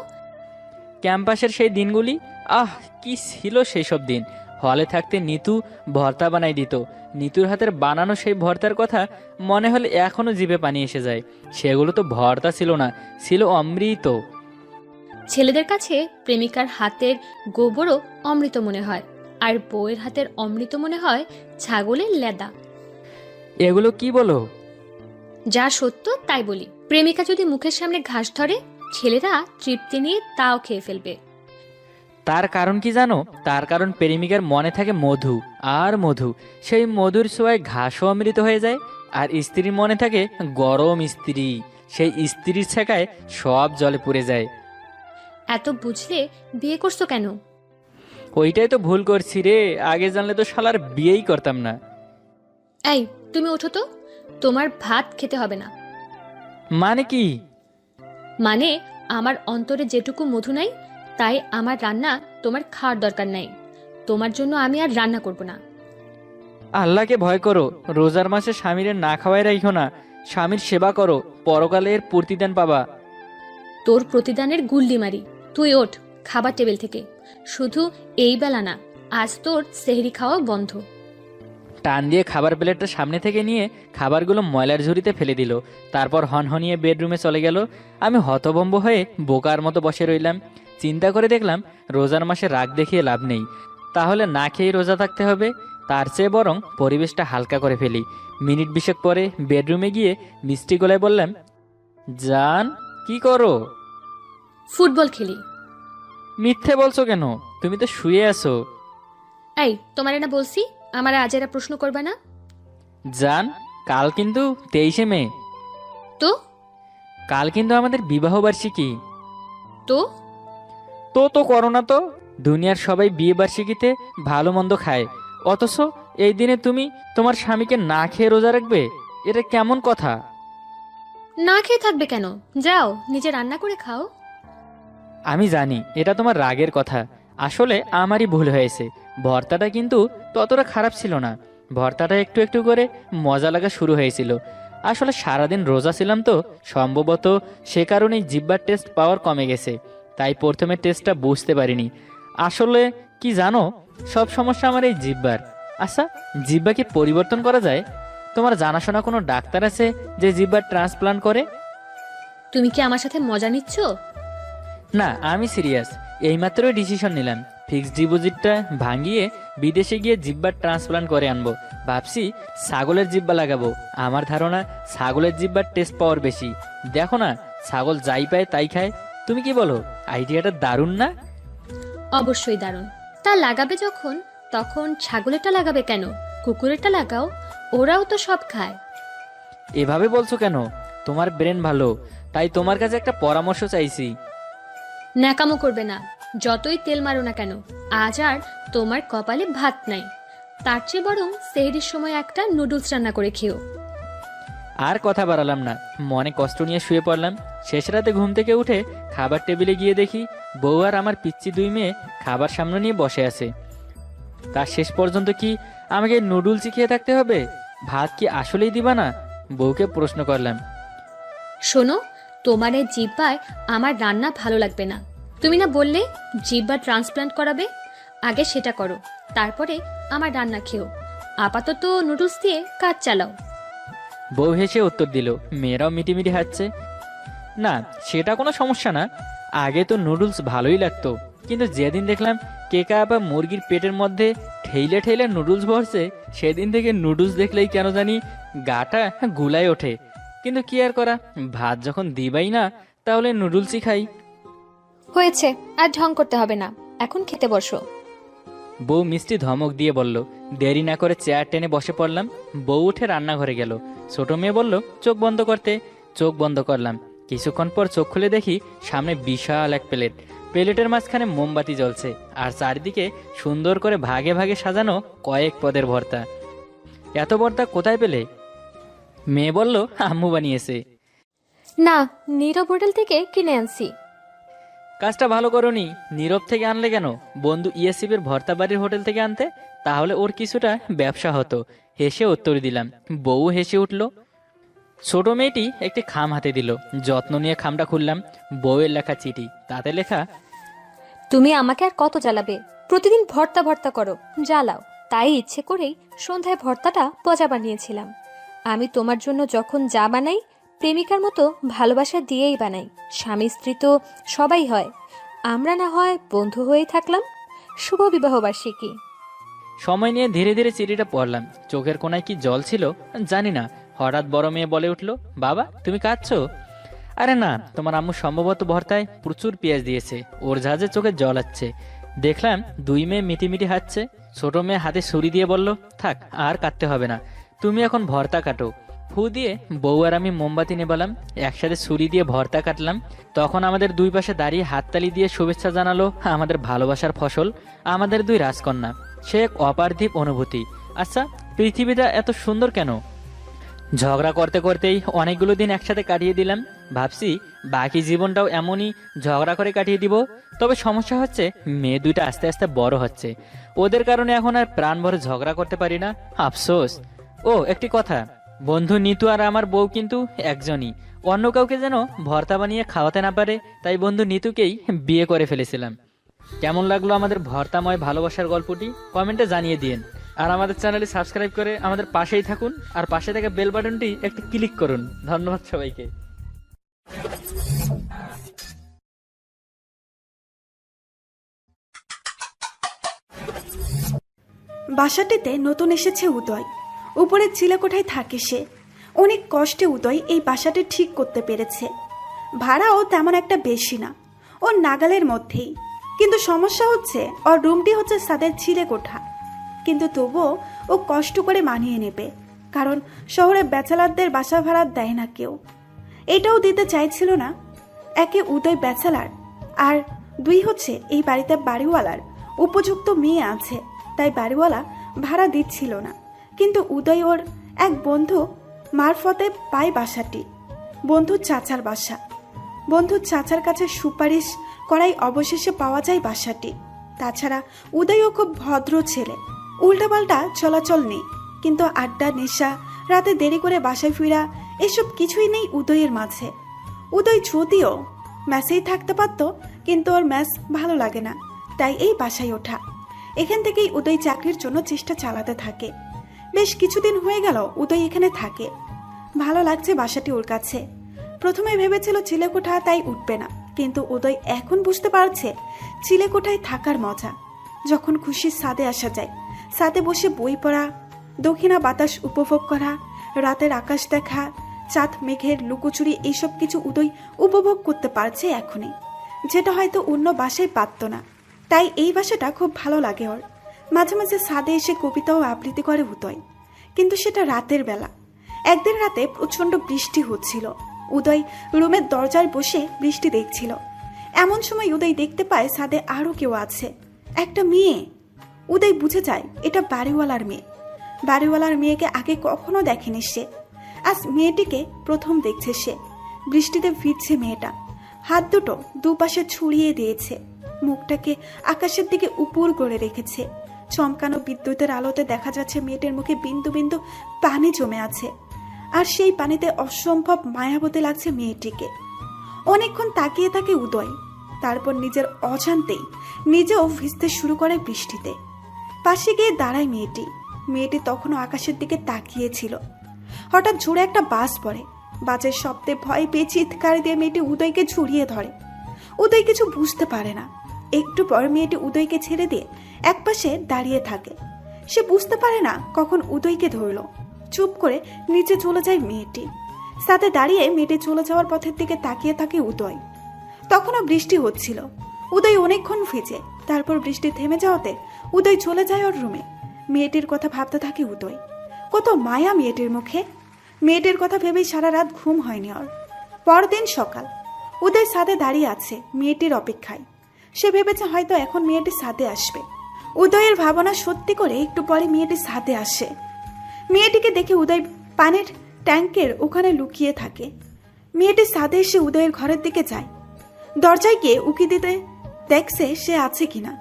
ক্যাম্পাসের সেই দিনগুলি, আহ কি ছিল সেই সব দিন। হলে থাকতে নিতু ভর্তা বানাই দিত। নিতুর হাতের বানানো সেই ভর্তার কথা মনে হলে এখনো জিভে পানি এসে যায়। সেগুলো তো ভর্তা ছিল না, ছিল অমৃত। ছেলেদের কাছে প্রেমিকার হাতের গোবরও অমৃত মনে হয়, আর বউয়ের হাতের অমৃত মনে হয় ছাগলের লেদা। এগুলো কি বলো? যা সত্য তাই বলি। প্রেমিকা যদি মুখের সামনে ঘাস ধরে, ছেলেরা তৃপ্তি নিয়ে তাও খেয়ে ফেলবে। তার কারণ কি জানো? তার কারণ প্রেমিকার মনে থাকে মধু আর মধু। সেই মধুর ছোঁয়ায় ঘাসও অমৃত হয়ে যায়। আর স্ত্রীর মনে থাকে গরম স্ত্রী, সেই স্ত্রীর ছেঁকায় সব জলে পুড়ে যায়। এত বুঝলে বিয়ে করছো কেন? ওইটাই তো ভুল করছি রে, আগে জানলে তো শালার বিয়েই করতাম না। এই, তুমি ওঠো তো, তোমার ভাত খেতে হবে না। মানে কি? মানে আমার অন্তরে যেটুকু মধু নাই, তাই আমার রান্না তোমার খাওয়ার দরকার নাই। তোমার জন্য আমি আর রান্না করব না। আল্লাহকে ভয় করো, রোজার মাসে স্বামীরে না খাওয়াই রাখো না। স্বামীর সেবা করো, পরকালে এর প্রতিদান পাবা। তোর প্রতিদানের গুল্লি মারি। তুই ওঠ, খাবার টেবিল থেকে। শুধু এই বেলা না, আজ তোর সেহরি খাওয়া বন্ধ। টান দিয়ে খাবার প্লেটটা সামনে থেকে নিয়ে খাবারগুলো ময়লার ঝুড়িতে ফেলে দিল। তারপর হনহনিয়ে বেডরুমে চলে গেল। আমি হতভম্ব হয়ে বোকার মতো বসে রইলাম। চিন্তা করে দেখলাম রোজার মাসে রাগ দেখিয়ে লাভ নেই, তাহলে না খেয়েই রোজা থাকতে হবে। তার চেয়ে বরং পরিবেশটা হালকা করে ফেলি। মিনিট 20 পরে বেডরুমে গিয়ে মিষ্টি গলায় বললাম, জান কি করো? ফুটবল খেলি। মিথ্যে বলছো কেন? তুমি তো শুয়ে আছো। এই, তোমার না বলছি আমার আজ এরা প্রশ্ন করবে না। জান, কাল কিন্তু 23শে মে। তো কাল কিন্তু আমাদের বিবাহ বার্ষিকী। তো তো তো করো না তো। দুনিয়ার সবাই বিয়ে বার্ষিকীতে ভালো মন্দ খায়, অথচ এই দিনে তুমি তোমার স্বামীকে না খেয়ে রোজা রাখবে? এটা কেমন কথা? না খেয়ে থাকবে কেন? যাও নিজে রান্না করে খাও। আমি জানি এটা তোমার রাগের কথা, আসলে আমারই ভুল হয়েছে। ভর্তাটা কিন্তু ততটা খারাপ ছিল না। ভর্তাটা একটু একটু করে মজা লাগা শুরু হয়েছিল। আসলে সারাদিন রোজা ছিলাম তো, সম্ভবত সে কারণেই জিহ্বার টেস্ট পাওয়ার কমে গেছে, তাই প্রথমে টেস্টটা বুঝতে পারিনি। আসলে কি জানো, সব সমস্যা আমার এই জিহ্বার। আচ্ছা, জিহ্বা কি পরিবর্তন করা যায়? তোমার জানাশোনা কোনো ডাক্তার আছে যে জিহ্বার ট্রান্সপ্লান্ট করে? তুমি কি আমার সাথে মজা নিচ্ছ? না, আমি সিরিয়াস। এইমাত্রই ডিসিশন নিলাম, ফিক্সড ডিপোজিটটা ভাঙিয়ে বিদেশে গিয়ে জিহ্বার ট্রান্সপ্লান্ট করে আনবো। ভাবছি ছাগলের জিহ্বা লাগাবো। আমার ধারণা ছাগলের জিহ্বার টেস্ট পাওয়ার বেশি। দেখো না, ছাগল যাই পায় তাই খায়। তুমি কি বলো? আইডিয়াটা দারুণ না? অবশ্যই দারুণ। তা লাগাবে যখন, তখন ছাগলেরটা লাগাবে কেন? কুকুরেরটা লাগাও, ওরাও তো সব খায়। এভাবে বলছো কেন? তোমার ব্রেন ভালো, তাই তোমার কাছে একটা পরামর্শ চাইছি। ন্যাকামো করবে না, যতই তেল মারো না কেন। আজ আর তোমার কপালে ভাত নাই। তার চেয়ে বরং সেহরির সময় একটা নুডলস রান্না করে খেও। আর কথা বাড়ালাম না, মনে কষ্ট নিয়ে শুয়ে পড়লাম। শেষ রাতে ঘুম থেকে উঠে খাবার টেবিলে গিয়ে দেখি বউ আর আমার পিচ্চি 2 মেয়ে খাবার সামনে নিয়ে বসে আছে। তার শেষ পর্যন্ত কি আমাকে নুডলসই খেয়ে থাকতে হবে? ভাত কি আসলেই দিবা না? বউকে প্রশ্ন করলাম। শোনো, তোমার এই জিহ্বায় আমার রান্না ভালো লাগবে না। তুমি না বললে জিহ্বা ট্রান্সপ্লান্ট করাবে? আগে সেটা করো, তারপরে আমার রান্না খেও। আপাতত নুডলস দিয়ে কাজ চালাও। বউ হেসে উত্তর দিল। মেয়েরাও মিটিমিটি হাসছে। না, সেটা কোনো সমস্যা না। আগে তো নুডলস ভালোই লাগতো, কিন্তু যেদিন দেখলাম কেকা বা মুরগির পেটের মধ্যে ঠেইলে ঠেইলে নুডলস ভরছে, সেদিন থেকে নুডলস দেখলেই কেন জানি গাটা গুলায় ওঠে। কিন্তু কি আর করা, ভাত যখন দিবাই না, তাহলে নুডলসই খাই। হয়েছে, আর ঢং করতে হবে না, এখন খেতে বসো। বউ মিষ্টি ধমক দিয়ে বলল। দেরি না করে চেয়ার টেনে বসে পড়লাম। বউ উঠে রান্নাঘরে গেল। ছোট মেয়ে বলল চোখ বন্ধ করতে। চোখ বন্ধ করলাম। কিছুক্ষণ পর চোখ খুলে দেখি সামনে বিশাল এক প্লেট। প্লেটের মাঝখানে মোমবাতি জ্বলছে, আর চারিদিকে সুন্দর করে ভাগে ভাগে সাজানো কয়েক পদের ভর্তা। এত ভর্তা কোথায় পেলে? মেয়ে বলল আম্মু বানিয়েছে। না, নীরব হোটেল থেকে কিনে আনছি। কাজটা ভালো করোনি। নীরব থেকে আনলে কেন? বন্ধু ইয়েসিপের ভর্তা বাড়ির হোটেল থেকে আনতে, তাহলে ওর কিছুটা ব্যবসা হতো। হেসে উত্তর দিলাম। বউ হেসে উঠল। ছোট মেয়েটি একটি খাম হাতে দিল। যত্ন নিয়ে খামটা খুললাম। বউয়ের লেখা চিঠি, তাতে লেখা, তুমি আমাকে আর কত জ্বালাবে? প্রতিদিন ভর্তা ভর্তা করো, জ্বালাও। তাই ইচ্ছে করেই সন্ধ্যায় ভর্তাটা পচা বানিয়েছিলাম। আমি তোমার জন্য যখন যা বানাই, প্রেমিকার মতো ভালোবাসা দিয়েই বানাই। স্বামী স্ত্রী তো সবাই হয়, আমরা না হয় বন্ধু হয়েই থাকলাম। শুভ বিবাহ বার্ষিকী। সময় নিয়ে ধীরে ধীরে চিঠিটা পড়লাম। চোখের কোনায় কি জল ছিল জানি না, হঠাৎ বড় মেয়ে বলে উঠল, বাবা তুমি কাঁদছো? আরে না, তোমার আম্মু সম্ভবত ভর্তায় প্রচুর পেঁয়াজ দিয়েছে, ওর ঝাঁজে চোখে জল আসছে। দেখলাম 2 মেয়ে মিটিমিটি হাসছে। ছোট মেয়ে হাতে ছুরি দিয়ে বলল, থাক আর কাটতে হবে না, তুমি এখন ভর্তা কাটো। ফু দিয়ে বউ আর আমি মোমবাতি নেবালাম, একসাথে ছুরি দিয়ে ভর্তা কাটলাম। তখন আমাদের 2 পাশে দাঁড়িয়ে হাততালি দিয়ে শুভেচ্ছা জানালো আমাদের ভালোবাসার ফসল, আমাদের 2 রাজকন্যা। সে এক অপার্থিব অনুভূতি। আচ্ছা, পৃথিবীটা এত সুন্দর কেন? ঝগড়া করতে করতেই অনেকগুলো দিন একসাথে কাটিয়ে দিলাম। ভাবছি বাকি জীবনটাও এমনই ঝগড়া করে কাটিয়ে দিব। তবে সমস্যা হচ্ছে মেয়ে 2টা আস্তে আস্তে বড় হচ্ছে, ওদের কারণে এখন আর প্রাণ ভরে ঝগড়া করতে পারি না। আফসোস। ও একটি কথা, বন্ধু নিতু আর আমার বউ কিন্তু একজনই। অন্য কাউকে যেন ভর্তা বানিয়ে খাওয়াতে না পারে, তাই বন্ধু নিতুকেই বিয়ে করে ফেলেছিলাম। কেমন লাগলো আমাদের ভর্তাময় ভালোবাসার গল্পটি কমেন্টে জানিয়ে দিন। আর আমাদের চ্যানেলে সাবস্ক্রাইব করে আমাদের পাশেই থাকুন, আর পাশে থাকা বেল বাটনটি একটু ক্লিক করুন। ধন্যবাদ সবাইকে। বাসাটিতে নতুন এসেছে উদয়। উপরের চিলেকোঠায় থাকে সে। অনেক কষ্টে উদয় এই বাসাটি ঠিক করতে পেরেছে। ভাড়াও তেমন একটা বেশি না, ওর নাগালের মধ্যেই। কিন্তু সমস্যা হচ্ছে ওর রুমটি হচ্ছে সাদের চিলেকোঠা। কিন্তু তবুও ও কষ্ট করে মানিয়ে নেবে, কারণ শহরে ব্যাচেলারদের বাসা ভাড়া দেয় না কেউ। এটাও দিতে চাইছিল না। একে উদয় ব্যাচেলার, আর দুই হচ্ছে এই বাড়িতে বাড়িওয়ালার উপযুক্ত মেয়ে আছে, তাই বাড়িওয়ালা ভাড়া দিচ্ছিল না। কিন্তু উদয় ওর এক বন্ধু মারফতে পায় বাসাটি। বন্ধুর চাচার বাসা। বন্ধুর চাচার কাছে সুপারিশ করাই অবশেষে পাওয়া যায় বাসাটি। তাছাড়া উদয়ও খুব ভদ্র ছেলে, উল্টাপাল্টা চলাচল নেই। কিন্তু আড্ডা, নেশা, রাতে দেরি করে বাসায় ফিরা, এসব কিছুই নেই উদয়ের মাঝে। উদয় যদিও ম্যাসেই থাকতে পারত, কিন্তু ওর ম্যাস ভালো লাগে না, তাই এই বাসায় ওঠা। এখান থেকেই উদয় চাকরির জন্য চেষ্টা চালাতে থাকে। বেশ কিছুদিন হয়ে গেল উদয় এখানে থাকে। ভালো লাগছে বাসাটি ওর কাছে। প্রথমে ভেবেছিল চিলেকোঠা, তাই উঠবে না। কিন্তু উদয় এখন বুঝতে পারছে চিলেকোঠায় থাকার মজা। যখন খুশি ছাদে আসা যায়, ছাদে বসে বই পড়া, দক্ষিণা বাতাস উপভোগ করা, রাতের আকাশ দেখা, চাঁদ মেঘের লুকোচুরি, এইসব কিছু উদয় উপভোগ করতে পারছে এখনই, যেটা হয়তো অন্য বাসায় পারত না। তাই এই বাসাটা খুব ভালো লাগে ওর। মাঝে মাঝে ছাদে এসে কবিতাও আবৃত্তি করে উদয়, কিন্তু সেটা রাতের বেলা। একদিন রাতে প্রচণ্ড বৃষ্টি হচ্ছিল। উদয় রুমের দরজায় বসে বৃষ্টি দেখছিল। এমন সময় উদয় দেখতে পায় ছাদে আরও কেউ আছে, একটা মেয়ে। উদয় বুঝে যায় এটা বাড়িওয়ালার মেয়ে। বাড়িওয়ালার মেয়েকে আগে কখনো দেখেনি সে, আজ মেয়েটিকে প্রথম দেখছে সে। বৃষ্টিতে ভিজছে মেয়েটা, হাত দুটো দুপাশে ছড়িয়ে দিয়েছে, মুখটাকে আকাশের দিকে উপর করে রেখেছে। চমকানো বিদ্যুতের আলোতে দেখা যাচ্ছে মেয়েটির মুখে বিন্দু বিন্দু পানি জমে আছে, আর সেই পানিতে অসম্ভব মায়াবতী লাগছে মেয়েটিকে। অনেকক্ষণ তাকিয়ে থাকে উদয়, তারপর নিজের অজান্তেই নিজেও ভিজতে শুরু করে বৃষ্টিতে। পাশে গিয়ে দাঁড়ায় মেয়েটি। মেয়েটি তখনও আকাশের দিকে তাকিয়েছিল। হঠাৎ জোরে একটা বাস পড়ে। বাসের শব্দে ভয় পেয়ে চিৎকার দিয়ে মেয়েটি উদয়কে জড়িয়ে ধরে। উদয় কিছু বুঝতে পারে না। একটু পর মেয়েটি উদয়কে ছেড়ে দিয়ে একপাশে দাঁড়িয়ে থাকে। সে বুঝতে পারে না কখন উদয়কে ধরল। চুপ করে নিচে চলে যায় মেয়েটি। সাথে দাঁড়িয়ে মেয়েটি চলে যাওয়ার পথের দিকে তাকিয়ে থাকে উদয়। তখনও বৃষ্টি হচ্ছিল। উদয় অনেকক্ষণ ভিজে। তারপর বৃষ্টি থেমে যাওয়াতে উদয় চলে যায় ওর রুমে। মেয়েটির কথা ভাবতে থাকে উদয়। কত মায়া মেয়েটির মুখে। মেয়েটির কথা ভেবেই সারা রাত ঘুম হয়নি ওর। পরদিন সকাল, উদয় ছাদে দাঁড়িয়ে আছে মেয়েটির অপেক্ষায়। সে ভেবেছে হয়তো এখন মেয়েটি ছাদে আসবে। উদয়ের ভাবনা সত্যি করে একটু পরে মেয়েটি ছাদে আসে। মেয়েটিকে দেখে উদয় পানির ট্যাঙ্কের ওখানে লুকিয়ে থাকে। মেয়েটি ছাদে এসে উদয়ের ঘরের দিকে যায়। দরজায় গিয়ে উকি দিতে দেখছে সে আছে কিনা।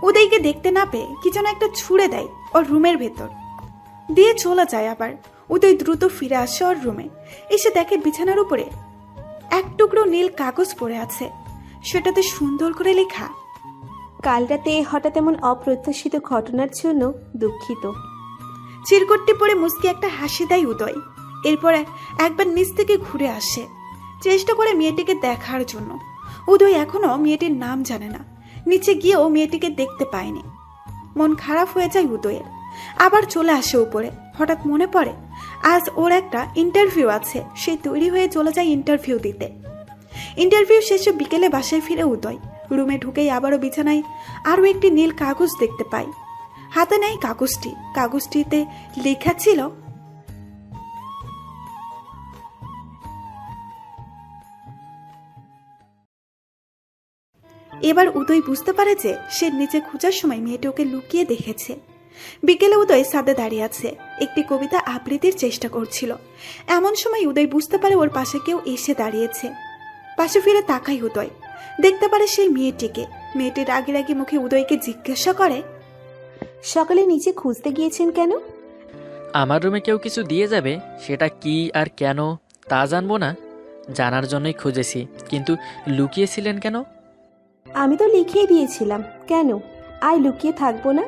উদয়কে দেখতে না পেয়ে কি যেন একটা ছুঁড়ে দেয় ওর রুমের ভেতর, দিয়ে চলে যায়। আবার উদয় দ্রুত ফিরে আসে ওর রুমে। এসে দেখে বিছানার উপরে এক টুকরো নীল কাগজ পড়ে আছে। সেটাতে সুন্দর করে লেখা, কাল রাতে হঠাৎ এমন অপ্রত্যাশিত ঘটনার জন্য দুঃখিত। চিরকুটটি পরে মুচকি একটা হাসি দেয় উদয়। এরপর একবার নিচ থেকে ঘুরে আসে, চেষ্টা করে মেয়েটিকে দেখার জন্য। উদয় এখনো মেয়েটির নাম জানে না। নিচে গিয়েও মেয়েটিকে দেখতে পায়নি। মন খারাপ হয়ে যায় উদয়ের। আবার চলে আসে উপরে। হঠাৎ মনে পড়ে আজ ওর একটা ইন্টারভিউ আছে। সে তৈরি হয়ে চলে যায় ইন্টারভিউ দিতে। ইন্টারভিউ শেষে বিকেলে বাসায় ফিরে উদয় রুমে ঢুকেই আবারও বিছানায় আরও একটি নীল কাগজ দেখতে পায়। হাতে নেয় কাগজটি। কাগজটিতে লেখা ছিল, এবার উদয় বুঝতে পারে যে সে নিচে খোঁজার সময় মেয়েটি ওকে লুকিয়ে দেখেছে। বিকেলে উদয় ছাদে দাঁড়িয়ে আছে, একটি কবিতা আবৃত্তির চেষ্টা করছিল। এমন সময় উদয় বুঝতে পারে ওর পাশে কেউ এসে দাঁড়িয়েছে। পাশে ফিরে তাকায় উদয়, দেখতে পারে সেই মেয়েটিকে। মেয়েটি রাগি রাগি মুখে উদয়কে জিজ্ঞাসা করে, সকালে নিচে খুঁজতে গিয়েছেন কেন? আমার রুমে কেউ কিছু দিয়ে যাবে, সেটা কি আর কেন তা জানবো না, জানার জন্যই খুঁজেছি। কিন্তু লুকিয়েছিলেন কেন? আমি তো লিখিয়ে দিয়েছিলাম, কেন আর লুকিয়ে থাকবো না?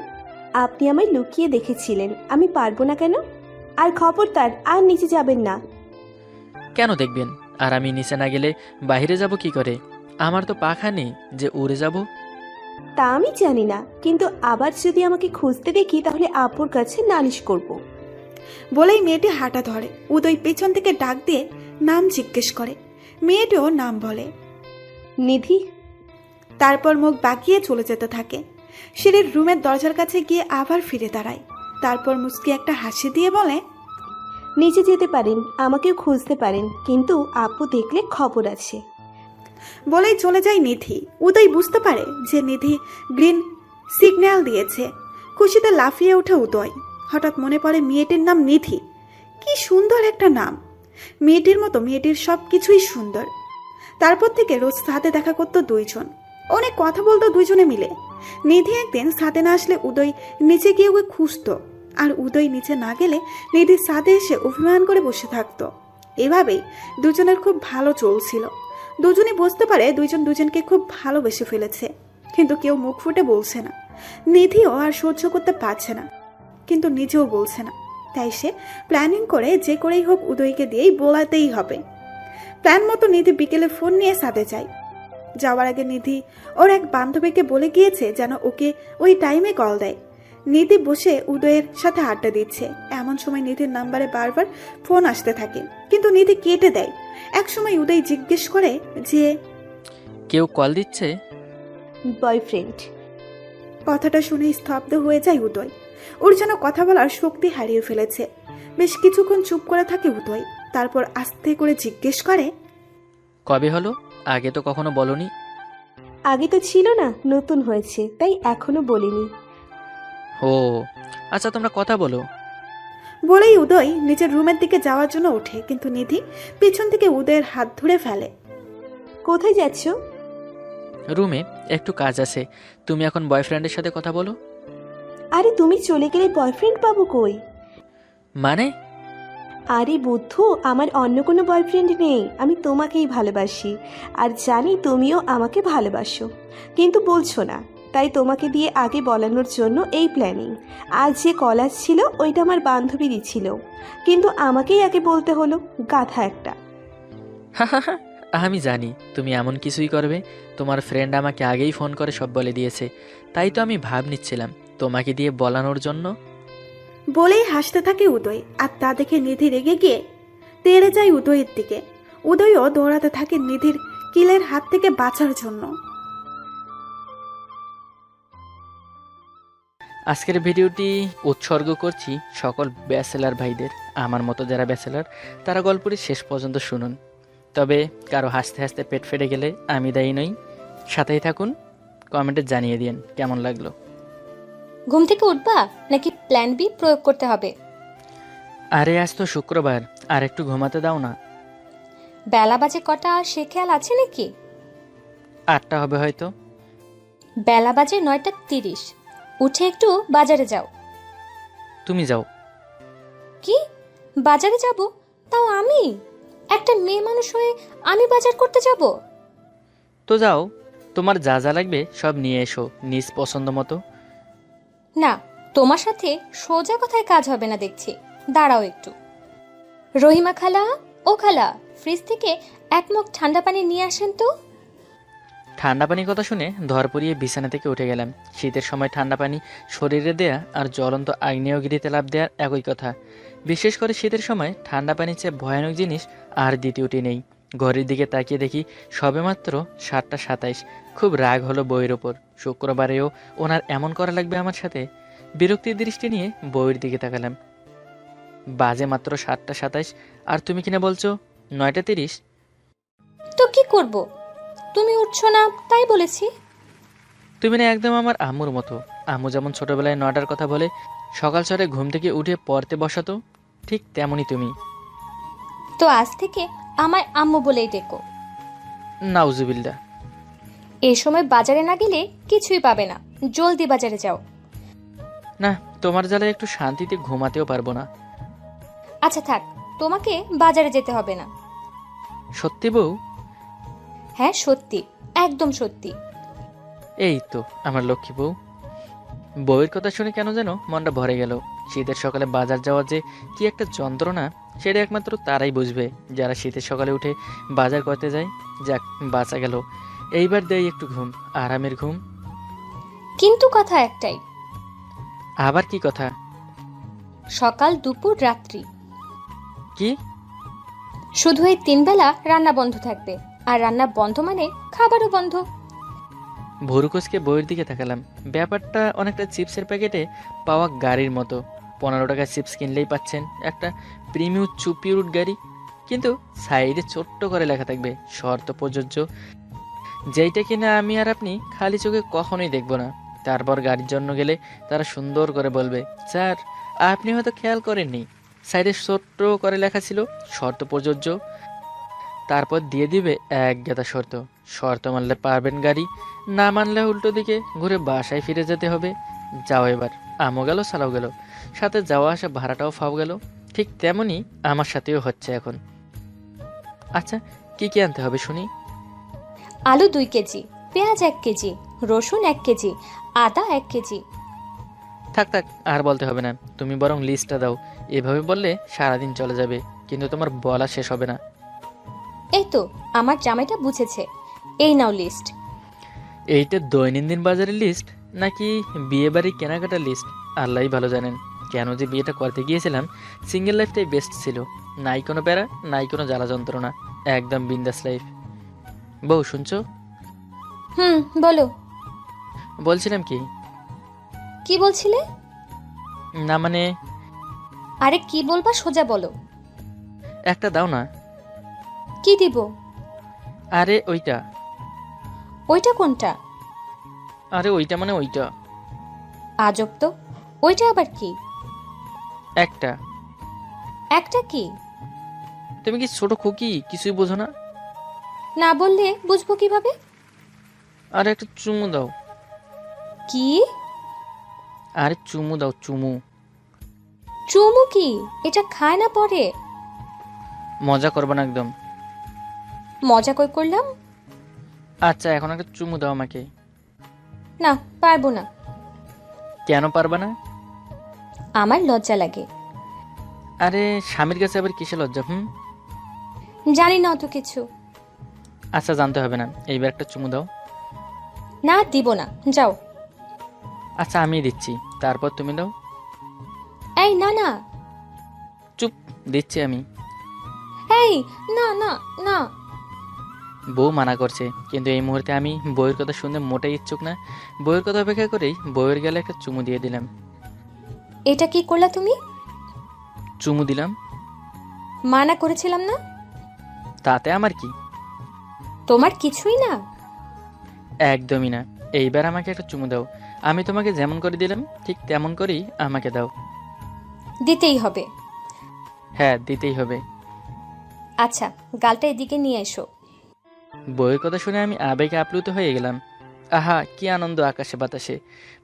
আপনি আমায় লুকিয়ে দেখেছিলেন, আমি পারবো না কেন? আর খবরদার আর নিচে যাবেন না। কেন দেখবেন? আর আমি নিচে না গেলে বাইরে যাব কি করে? আমার তো পাখা নেই যে উড়ে যাব। তা আমি জানি না, কিন্তু আবার যদি আমাকে খুঁজতে দেখি তাহলে আপুর কাছে নালিশ করব। বলেই মেয়েটি হাঁটা ধরে। উদয় পেছন থেকে ডাক দিয়ে নাম জিজ্ঞেস করে। মেয়েটিও নাম বলে। নিধি। তারপর মুখ বাঁকিয়ে চলে যেতে থাকে। সিঁড়ির রুমের দরজার কাছে গিয়ে আবার ফিরে দাঁড়ায়। তারপর মুচকি একটা হাসি দিয়ে বলে, নিচে যেতে পারেন, আমাকেও খুঁজতে পারেন, কিন্তু আপু দেখলে খবর আছে। বলেই চলে যায় নিধি। উদয় বুঝতে পারে যে নিধি গ্রিন সিগন্যাল দিয়েছে। খুশিতে লাফিয়ে ওঠে উদয়। হঠাৎ মনে পড়ে মেয়েটির নাম নিধি। কি সুন্দর একটা নাম। মেয়েটির মতো মেয়েটির সব কিছুই সুন্দর। তারপর থেকে রোজ ছাদে দেখা করতো দুইজন। অনেক কথা বলতো দুইজনে মিলে। নিধি একদিন ছাদে না আসলে উদয় নিচে গিয়ে ওকে খুঁজতো, আর উদয় নিচে না গেলে নিধি ছাদে এসে অভিমান করে বসে থাকতো। এভাবেই দুজনের খুব ভালো চলছিল। দুজনই বুঝতে পারে দুইজন দুজনকে খুব ভালোবেসে ফেলেছে, কিন্তু কেউ মুখ ফুটে বলছে না। নিধিও আর সহ্য করতে পারছে না, কিন্তু নিজেও বলছে না। তাই সে প্ল্যানিং করে যে করেই হোক উদয়কে দিয়েই বলাতেই হবে। প্ল্যান মতো নিধি বিকেলে ফোন নিয়ে ছাদে যায়। যাওয়ার আগে নিধি ওর এক বান্ধবীকে বলে গিয়েছে যেন ওকে ওই টাইমে কল দেয়। নিধি বসে উদয়ের সাথে আড্ডা দিচ্ছে। এমন সময় নিধির নাম্বারে বারবার ফোন আসতে থাকে, কিন্তু নিধি কেটে দেয়। এক সময় উদয় জিজ্ঞেস করে যে, কেউ কল দিচ্ছে? বয়ফ্রেন্ড। কথাটা শুনে স্তব্ধ হয়ে যায় উদয়। ওর যেন কথা বলার শক্তি হারিয়ে ফেলেছে। বেশ কিছুক্ষণ চুপ করে থাকে উদয়। তারপর আস্তে করে জিজ্ঞেস করে, কবে হলো? আগে তো কখনো বলনি। আগে তো ছিল না, নতুন হয়েছে, তাই এখনো বলিনি। ও আচ্ছা, তোমরা কথা বলো। বলেই উদয় নিজের রুমের দিকে যাওয়ার জন্য ওঠে, কিন্তু নিধি পিছন থেকে উদয়ের হাত ধরে ফেলে। কোথায় যাচ্ছ? রুমে একটু কাজ আছে, তুমি এখন বয়ফ্রেন্ডের সাথে কথা বলো। আরে তুমি চলে গেলে বয়ফ্রেন্ড পাবো কই? মানে? আরে বুদ্ধু, আমার অন্য কোনো বয়ফ্রেন্ড নেই, আমি তোমাকেই ভালোবাসি, আর জানি তুমিও আমাকে ভালোবাসো, কিন্তু বলছো না, তাই তোমাকে দিয়ে আগে বলানোর জন্য এই প্ল্যানিং। আজ যে কলেজ ছিল ওইটা আমার বান্ধবীরই ছিল, কিন্তু আমাকেই আগে বলতে হলো, গাধা একটা। আমি জানি তুমি এমন কিছুই করবে। তোমার ফ্রেন্ড আমাকে আগেই ফোন করে সব বলে দিয়েছে, তাই তো আমি ভাব নিচ্ছিলাম তোমাকে দিয়ে বলানোর জন্য। বলেই হাসতে থাকে উদয়। আর তা দেখে নিধি রেগে গিয়ে তেড়ে যায় উদয়ের দিকে। উদয়ও দৌড়াতে থাকে নিধির কিলের হাত থেকে বাঁচার জন্য। আজকের ভিডিওটি উৎসর্গ করছি সকল ব্যাচেলার ভাইদের। আমার মতো যারা ব্যাচেলার তারা গল্পটি শেষ পর্যন্ত শুনুন। তবে কারো হাসতে হাসতে পেট ফেটে গেলে আমি দায়ী নই। সাথেই থাকুন, কমেন্টে জানিয়ে দিন কেমন লাগলো। ঘুম থেকে উঠবা নাকি প্ল্যান বি প্রয়োগ করতে হবে? আরে আজ তো শুক্রবার, আর একটু ঘুমাতে দাও না। বেলা বাজে কটা সে খেয়াল আছে নাকি? 8টা হবে হয়তো। বেলা বাজে 9:30। উঠে একটু বাজারে যাও। তুমি যাও। কি? বাজারে যাব? তাও আমি? একটা মেয়ে মানুষ হয়ে আমি বাজার করতে যাব? তো যাও, তোমার যা যা লাগবে সব নিয়ে এসো নিজ পছন্দ মতো। না, তোমার সাথে সোজা কথায় কাজ হবে না দেখছি। দাঁড়াও একটু। রহিমা খালা, ও খালা, ফ্রিজ থেকে এক মগ ঠান্ডা পানি নিয়ে আসেন তো। ঠান্ডা পানির কথা শুনে ধর পড়িয়ে বিছানা থেকে উঠে গেলাম। শীতের সময় ঠান্ডা পানি শরীরে দেয়া আর জ্বলন্ত আগ্নেয়গিরিতে লাফ দেওয়ার একই কথা। বিশেষ করে শীতের সময় ঠান্ডা পানির চেয়ে ভয়ানক জিনিস আর দ্বিতীয়টি নেই। ঘড়ির দিকে তাকিয়ে দেখি সবেমাত্র 7:27। খুব রাগ হলো বইয়ের ওপর। শুক্রবারেও ওনার এমন করা লাগবে আমার সাথে? বিরক্তির দৃষ্টি নিয়ে বইয়ের দিকে তাকালাম। বাজে মাত্র 7:27, আর তুমি কিনা বলছো 9:30। তো কি করব? তুমি উঠছো না তাই বলেছি। তুমি না একদম আমার আম্মুর মতো। আম্মু যেমন ছোটবেলায় 9টার কথা বলে সকাল 6টায় ঘুম থেকে উঠে পড়তে বসাতো, ঠিক তেমনই তুমি। তো আজ থেকে আমায় আম্মু বলেই ডেকো। নাউজুবিল্লাহ। এই সময় বাজারে না গেলে কিছুই পাবে না। জলদি বাজারে যাও। না, তোমার জ্বালায় একটু শান্তিতে ঘুমাতেও পারবো না। আচ্ছা থাক, তোমাকে বাজারে যেতে হবে না। সত্যি বউ? হ্যাঁ সত্যি, একদম সত্যি। এই তো আমার লক্ষ্মী বউ। বউয়ের কথা শুনে কেন যেন মনটা ভরে গেল। শীতের সকালে বাজার যাওয়া যে কি একটা যন্ত্রণা, সেটা একমাত্র তারাই বুঝবে যারা শীতের সকালে উঠে বাজার করতে যায়। যাক, বাঁচা গেল। এইবার দেয় একটু ঘুম, আরামের ঘুম। কিন্তু কথা একটাই, আবার কি কথা? সকাল দুপুর রাত্রি কি? শুধু এই 3 বেলা রান্না বন্ধ থাকবে, আর রান্না বন্ধ মানে খাবারও বন্ধ। ভুরুকোসকে বইয়ের দিকে তাকালাম। ব্যাপারটা অনেকটা চিপসের প্যাকেটে পাওয়া গাড়ির মতো। 15 টাকা চিপস কিনলেই পাচ্ছেন একটা প্রিমিয়াম চুপিউট গাড়ি, কিন্তু সাইডে ছোট্ট করে লেখা থাকবে শর্ত প্রযোজ্য, যেইটা কিনা আমি আর আপনি খালি চোখে কখনোই দেখব না। তারপর গাড়ির জন্য গেলে তারা সুন্দর করে বলবে, স্যার আপনি হয়তো খেয়াল করেননি, সাইডে ছোট্ট করে লেখা ছিল শর্ত প্রযোজ্য। তারপর দিয়ে দিবে এক গাদা শর্ত। শর্ত মানলে পারবেন গাড়ি, না মানলে উল্টো দিকে ঘুরে বাসায় ফিরে যেতে হবে। যাও এবার, আমও গেল সালাও গেল, সাথে যাওয়া আসা ভাড়াটাও ফাও গেল। ঠিক তেমনই আমার সাথেও হচ্ছে এখন। আচ্ছা, কি কি আনতে হবে শুনি? আলু 2 কেজি, পেঁয়াজ 1 কেজি, রসুন 1 কেজি, আদা 1 কেজি। থাক থাক, আর বলতে হবে না, তুমি বরং লিস্টটা দাও। এভাবে বললে সারাদিন চলে যাবে, কিন্তু তোমার বলা শেষ হবে না। এই তো আমার জামাইটা বুঝেছে, এই নাও লিস্ট। এইটা দৈনন্দিন বাজারের লিস্ট নাকি বিয়ে বাড়ির কেনাকাটার লিস্ট? আল্লাহই ভালো জানেন। কেন যে বিয়েটা করতে গিয়েছিলাম, সিঙ্গেল লাইফটাই বেস্ট ছিল। নাই কোনো প্যারা, নাই কোনো জ্বালা যন্ত্রণা, একদম বিন্দাস লাইফ। বউ শুনছো? বলো। বলছিলাম কি কি বলছিলে? না মানে, আরে কি বলবা সোজা বলো। একটা দাও না। কি দিব? আরে ওইটা। ওইটা কোনটা? আরে ওইটা মানে ওইটা। আজব তো, ওইটা আবার কি? একটা। একটা কি? তুমি কি ছোট খুকি, কিছুই বোঝো না? না বললে বুঝবো কিভাবে? আরে একটা চুমু দাও। কি? আরে চুমু দাও, চুমু। চুমু কি? এটা খায় না পরে? মজা করবে না একদম। মজা কই করলাম? আচ্ছা, এখন একটা চুমু দাও আমাকে। না, পারবো না। কেন পারবা না? আমার লজ্জা লাগে। আরে স্বামীর কাছে আবার কিসে লজ্জা? জানি না অত কিছু। আচ্ছা, জানতে হবে না, এইবার একটা চুমু দাও। না, দিব না, যাও। আচ্ছা, আমি দিচ্ছি, তারপর তুমি দাও। এই না না। চুপ, দিচ্ছি আমি। এই না না না। বউ মানা করছে, কিন্তু এই মুহূর্তে আমি বউয়ের কথা শুনতে মোটেই ইচ্ছুক না। বউয়ের কথা অপেক্ষা করেই বউয়ের গেলে একটা চুমু দিয়ে দিলাম। এটা কি করলা তুমি? চুমু দিলাম। মানা করেছিলাম না? তাতে আমার কি? তোমার কিছুই না? একদমই না। এইবার আমাকে একটা চুমু দাও। আমি তোমাকে যেমন করে দিলাম ঠিক তেমন করেই আমাকে দাও। দিতেই হবে। হ্যাঁ, দিতেই হবে। আচ্ছা, গালটা এদিকে নিয়ে এসো। বউয়ের কথা শুনে আমি আবেগে আপ্লুত হয়ে গেলাম। আহা, কি আনন্দ আকাশে বাতাসে।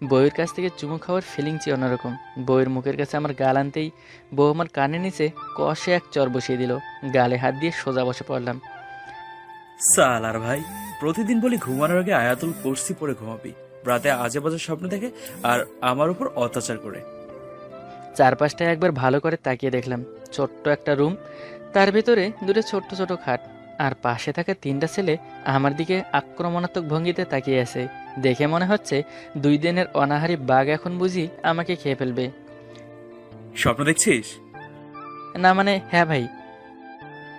বউয়ের কাছ থেকে চুমু খাওয়ার ফিলিংসই অন্যরকম। বউয়ের মুখের কাছে আমার গাল আনতেই বউ আমার কানের নিচে কষে এক চর বসিয়ে দিল। গালে হাত দিয়ে সোজা বসে পড়লাম। সালার ভাই, প্রতিদিন বলি ঘুমানোর আগে আয়াতুল কুরসি পড়ে ঘুমাবি, রাতে আজে বাজে স্বপ্ন দেখে আর আমার উপর অত্যাচার করে। চারপাশটা একবার ভালো করে তাকিয়ে দেখলাম। ছোট্ট একটা রুম, তার ভিতরে দুটো ছোট্ট ছোট খাট, আর পাশে থাকা 3টা ছেলে আমার দিকে আক্রমণাত্মক ভঙ্গিতে তাকিয়ে আছে। দেখে মনে হচ্ছে 2 দিনের অনাহারী বাঘ এখন বুঝি আমাকে খেয়ে ফেলবে। স্বপ্ন দেখছিস? না মানে, হ্যাঁ ভাই।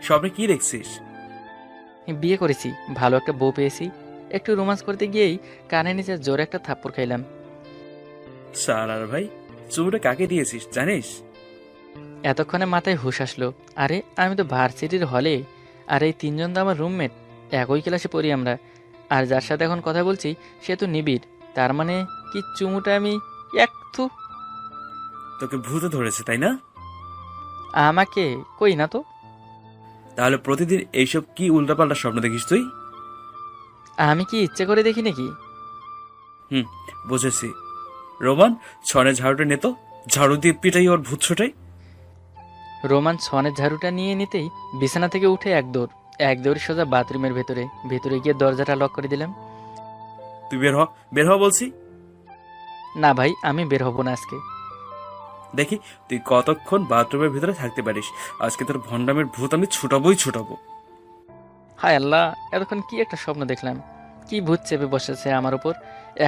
স্বপ্নে কি দেখছিস? বিয়ে করেছি, ভালো একটা বউ পেয়েছি। একটু রোমান্স করতে গিয়েই কানে নিচে জোরে একটা থাপ্পড় খাইলাম। সালার ভাই, চুমুটা কাকে দিয়েছিস জানিস? এতক্ষণে মাথায় হুঁশ আসলো। আরে আমি তো ভার্সিটির হলে, আর এই 3জন তো আমার রুমমেট, একই ক্লাসে পড়ি আমরা। আর যার সাথে এখন কথা বলছি সে তো নিবিড়। তার মানে কি চুমুটা আমি একটু... তোকে ভূতে ধরেছে তাই না? আমাকে কই না তো। তাহলে প্রতিদিন এইসব কি উল্টাপাল্টা স্বপ্ন দেখিস তুই? আমি কি ইচ্ছে করে দেখি নাকি? বুঝেছি। রোমান, ছনের ঝাড়ুটা নে তো, ঝাড়ু দিয়ে পিটাই ওর ভূত ছোটাই। রোমান ছনের ঝাড়ুটা নিয়ে নিতেই বিছানা থেকে উঠে এক দৌড় সোজা বাথরুমের ভেতরে গিয়ে দরজাটা লক করে দিলাম। তুই বের হ বলছি। না ভাই, আমি বের হব না আজকে। দেখি তুই কতক্ষণ বাথরুমের ভিতরে থাকতে পারিস। আজকে তোর ভণ্ডামের ভূত আমি ছুটাবো। হায় আল্লাহ, এতক্ষণ কি একটা স্বপ্ন দেখলাম, কি ভূত চেপে বসেছে আমার উপর।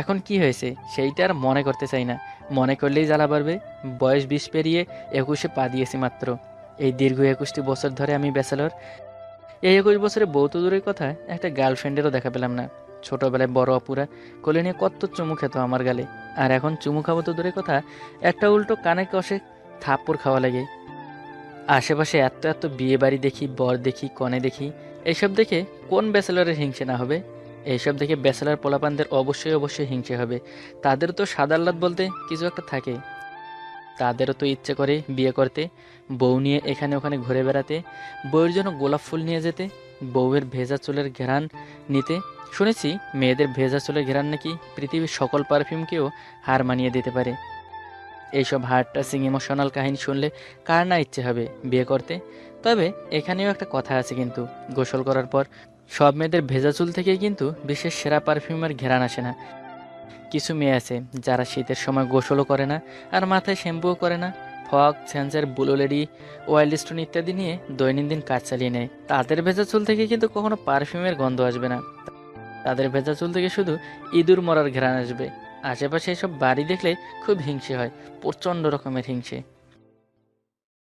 এখন কি হয়েছে সেইটা আর মনে করতে চাই না, মনে করলেই জ্বালা বাড়বে। বয়স 20 পেরিয়ে 21-এ পা দিয়েছি মাত্র। এই দীর্ঘ 21টি বছর ধরে আমি ব্যাচেলর। এই 21 বছরে বউ তো দূরের কথা, একটা গার্লফ্রেন্ডেরও দেখা পেলাম না। ছোটবেলায় বড় অপুরা কোলে নিয়ে কত চুমু খেত আমার গালে, আর এখন চুমু খাবো তো দূরের কথা, একটা উল্টো কানে কষে থাপ্পড় খাওয়া লাগে। আশেপাশে এত এত বিয়ে বাড়ি দেখি, বর দেখি, কনে দেখি, এইসব দেখে কোন ব্যাচেলরের হিংসে না হবে? এইসব দেখে ব্যাচেলর পোলাপানদের অবশ্যই হিংসে হবে। তাদের তো সাদাল্লাদ বলতে কিছু একটা থাকে। তাদেরও তো ইচ্ছে করে বিয়ে করতে, বউ নিয়ে এখানে ওখানে ঘুরে বেড়াতে, বউয়ের জন্য গোলাপ ফুল নিয়ে যেতে, বউয়ের ভেজা চুলের ঘ্রাণ নিতে। শুনেছি মেয়েদের ভেজা চুলের ঘ্রাণ নাকি পৃথিবীর সকল পারফিউমকেও হার মানিয়ে দিতে পারে। এইসব হার্ট টাচিং ইমোশনাল কাহিনী শুনলে কার না ইচ্ছে হবে বিয়ে করতে? তবে এখানেও একটা কথা আছে কিন্তু, গোসল করার পর সব মেয়েদের ভেজা চুল থেকেই কিন্তু বিশেষ সেরা পারফিউমের ঘেরান আসে না। কিছু মেয়ে আছে যারা শীতের সময় গোসলও করে না, আর মাথায় শ্যাম্পুও করে না, ফগ, সেন্সার, বুলোলেডি, ওয়াইল্ড স্টোন ইত্যাদি নিয়ে দৈনন্দিন কাজ চালিয়ে নেয়। তাদের ভেজা চুল থেকে কিন্তু কখনো পারফিউমের গন্ধ আসবে না, তাদের ভেজা চুল থেকে শুধু ইঁদুর মরার ঘ্রাণ আসবে। আশেপাশে এসব বাড়ি দেখলে খুব হিংসে হয়, প্রচণ্ড রকমের হিংসে।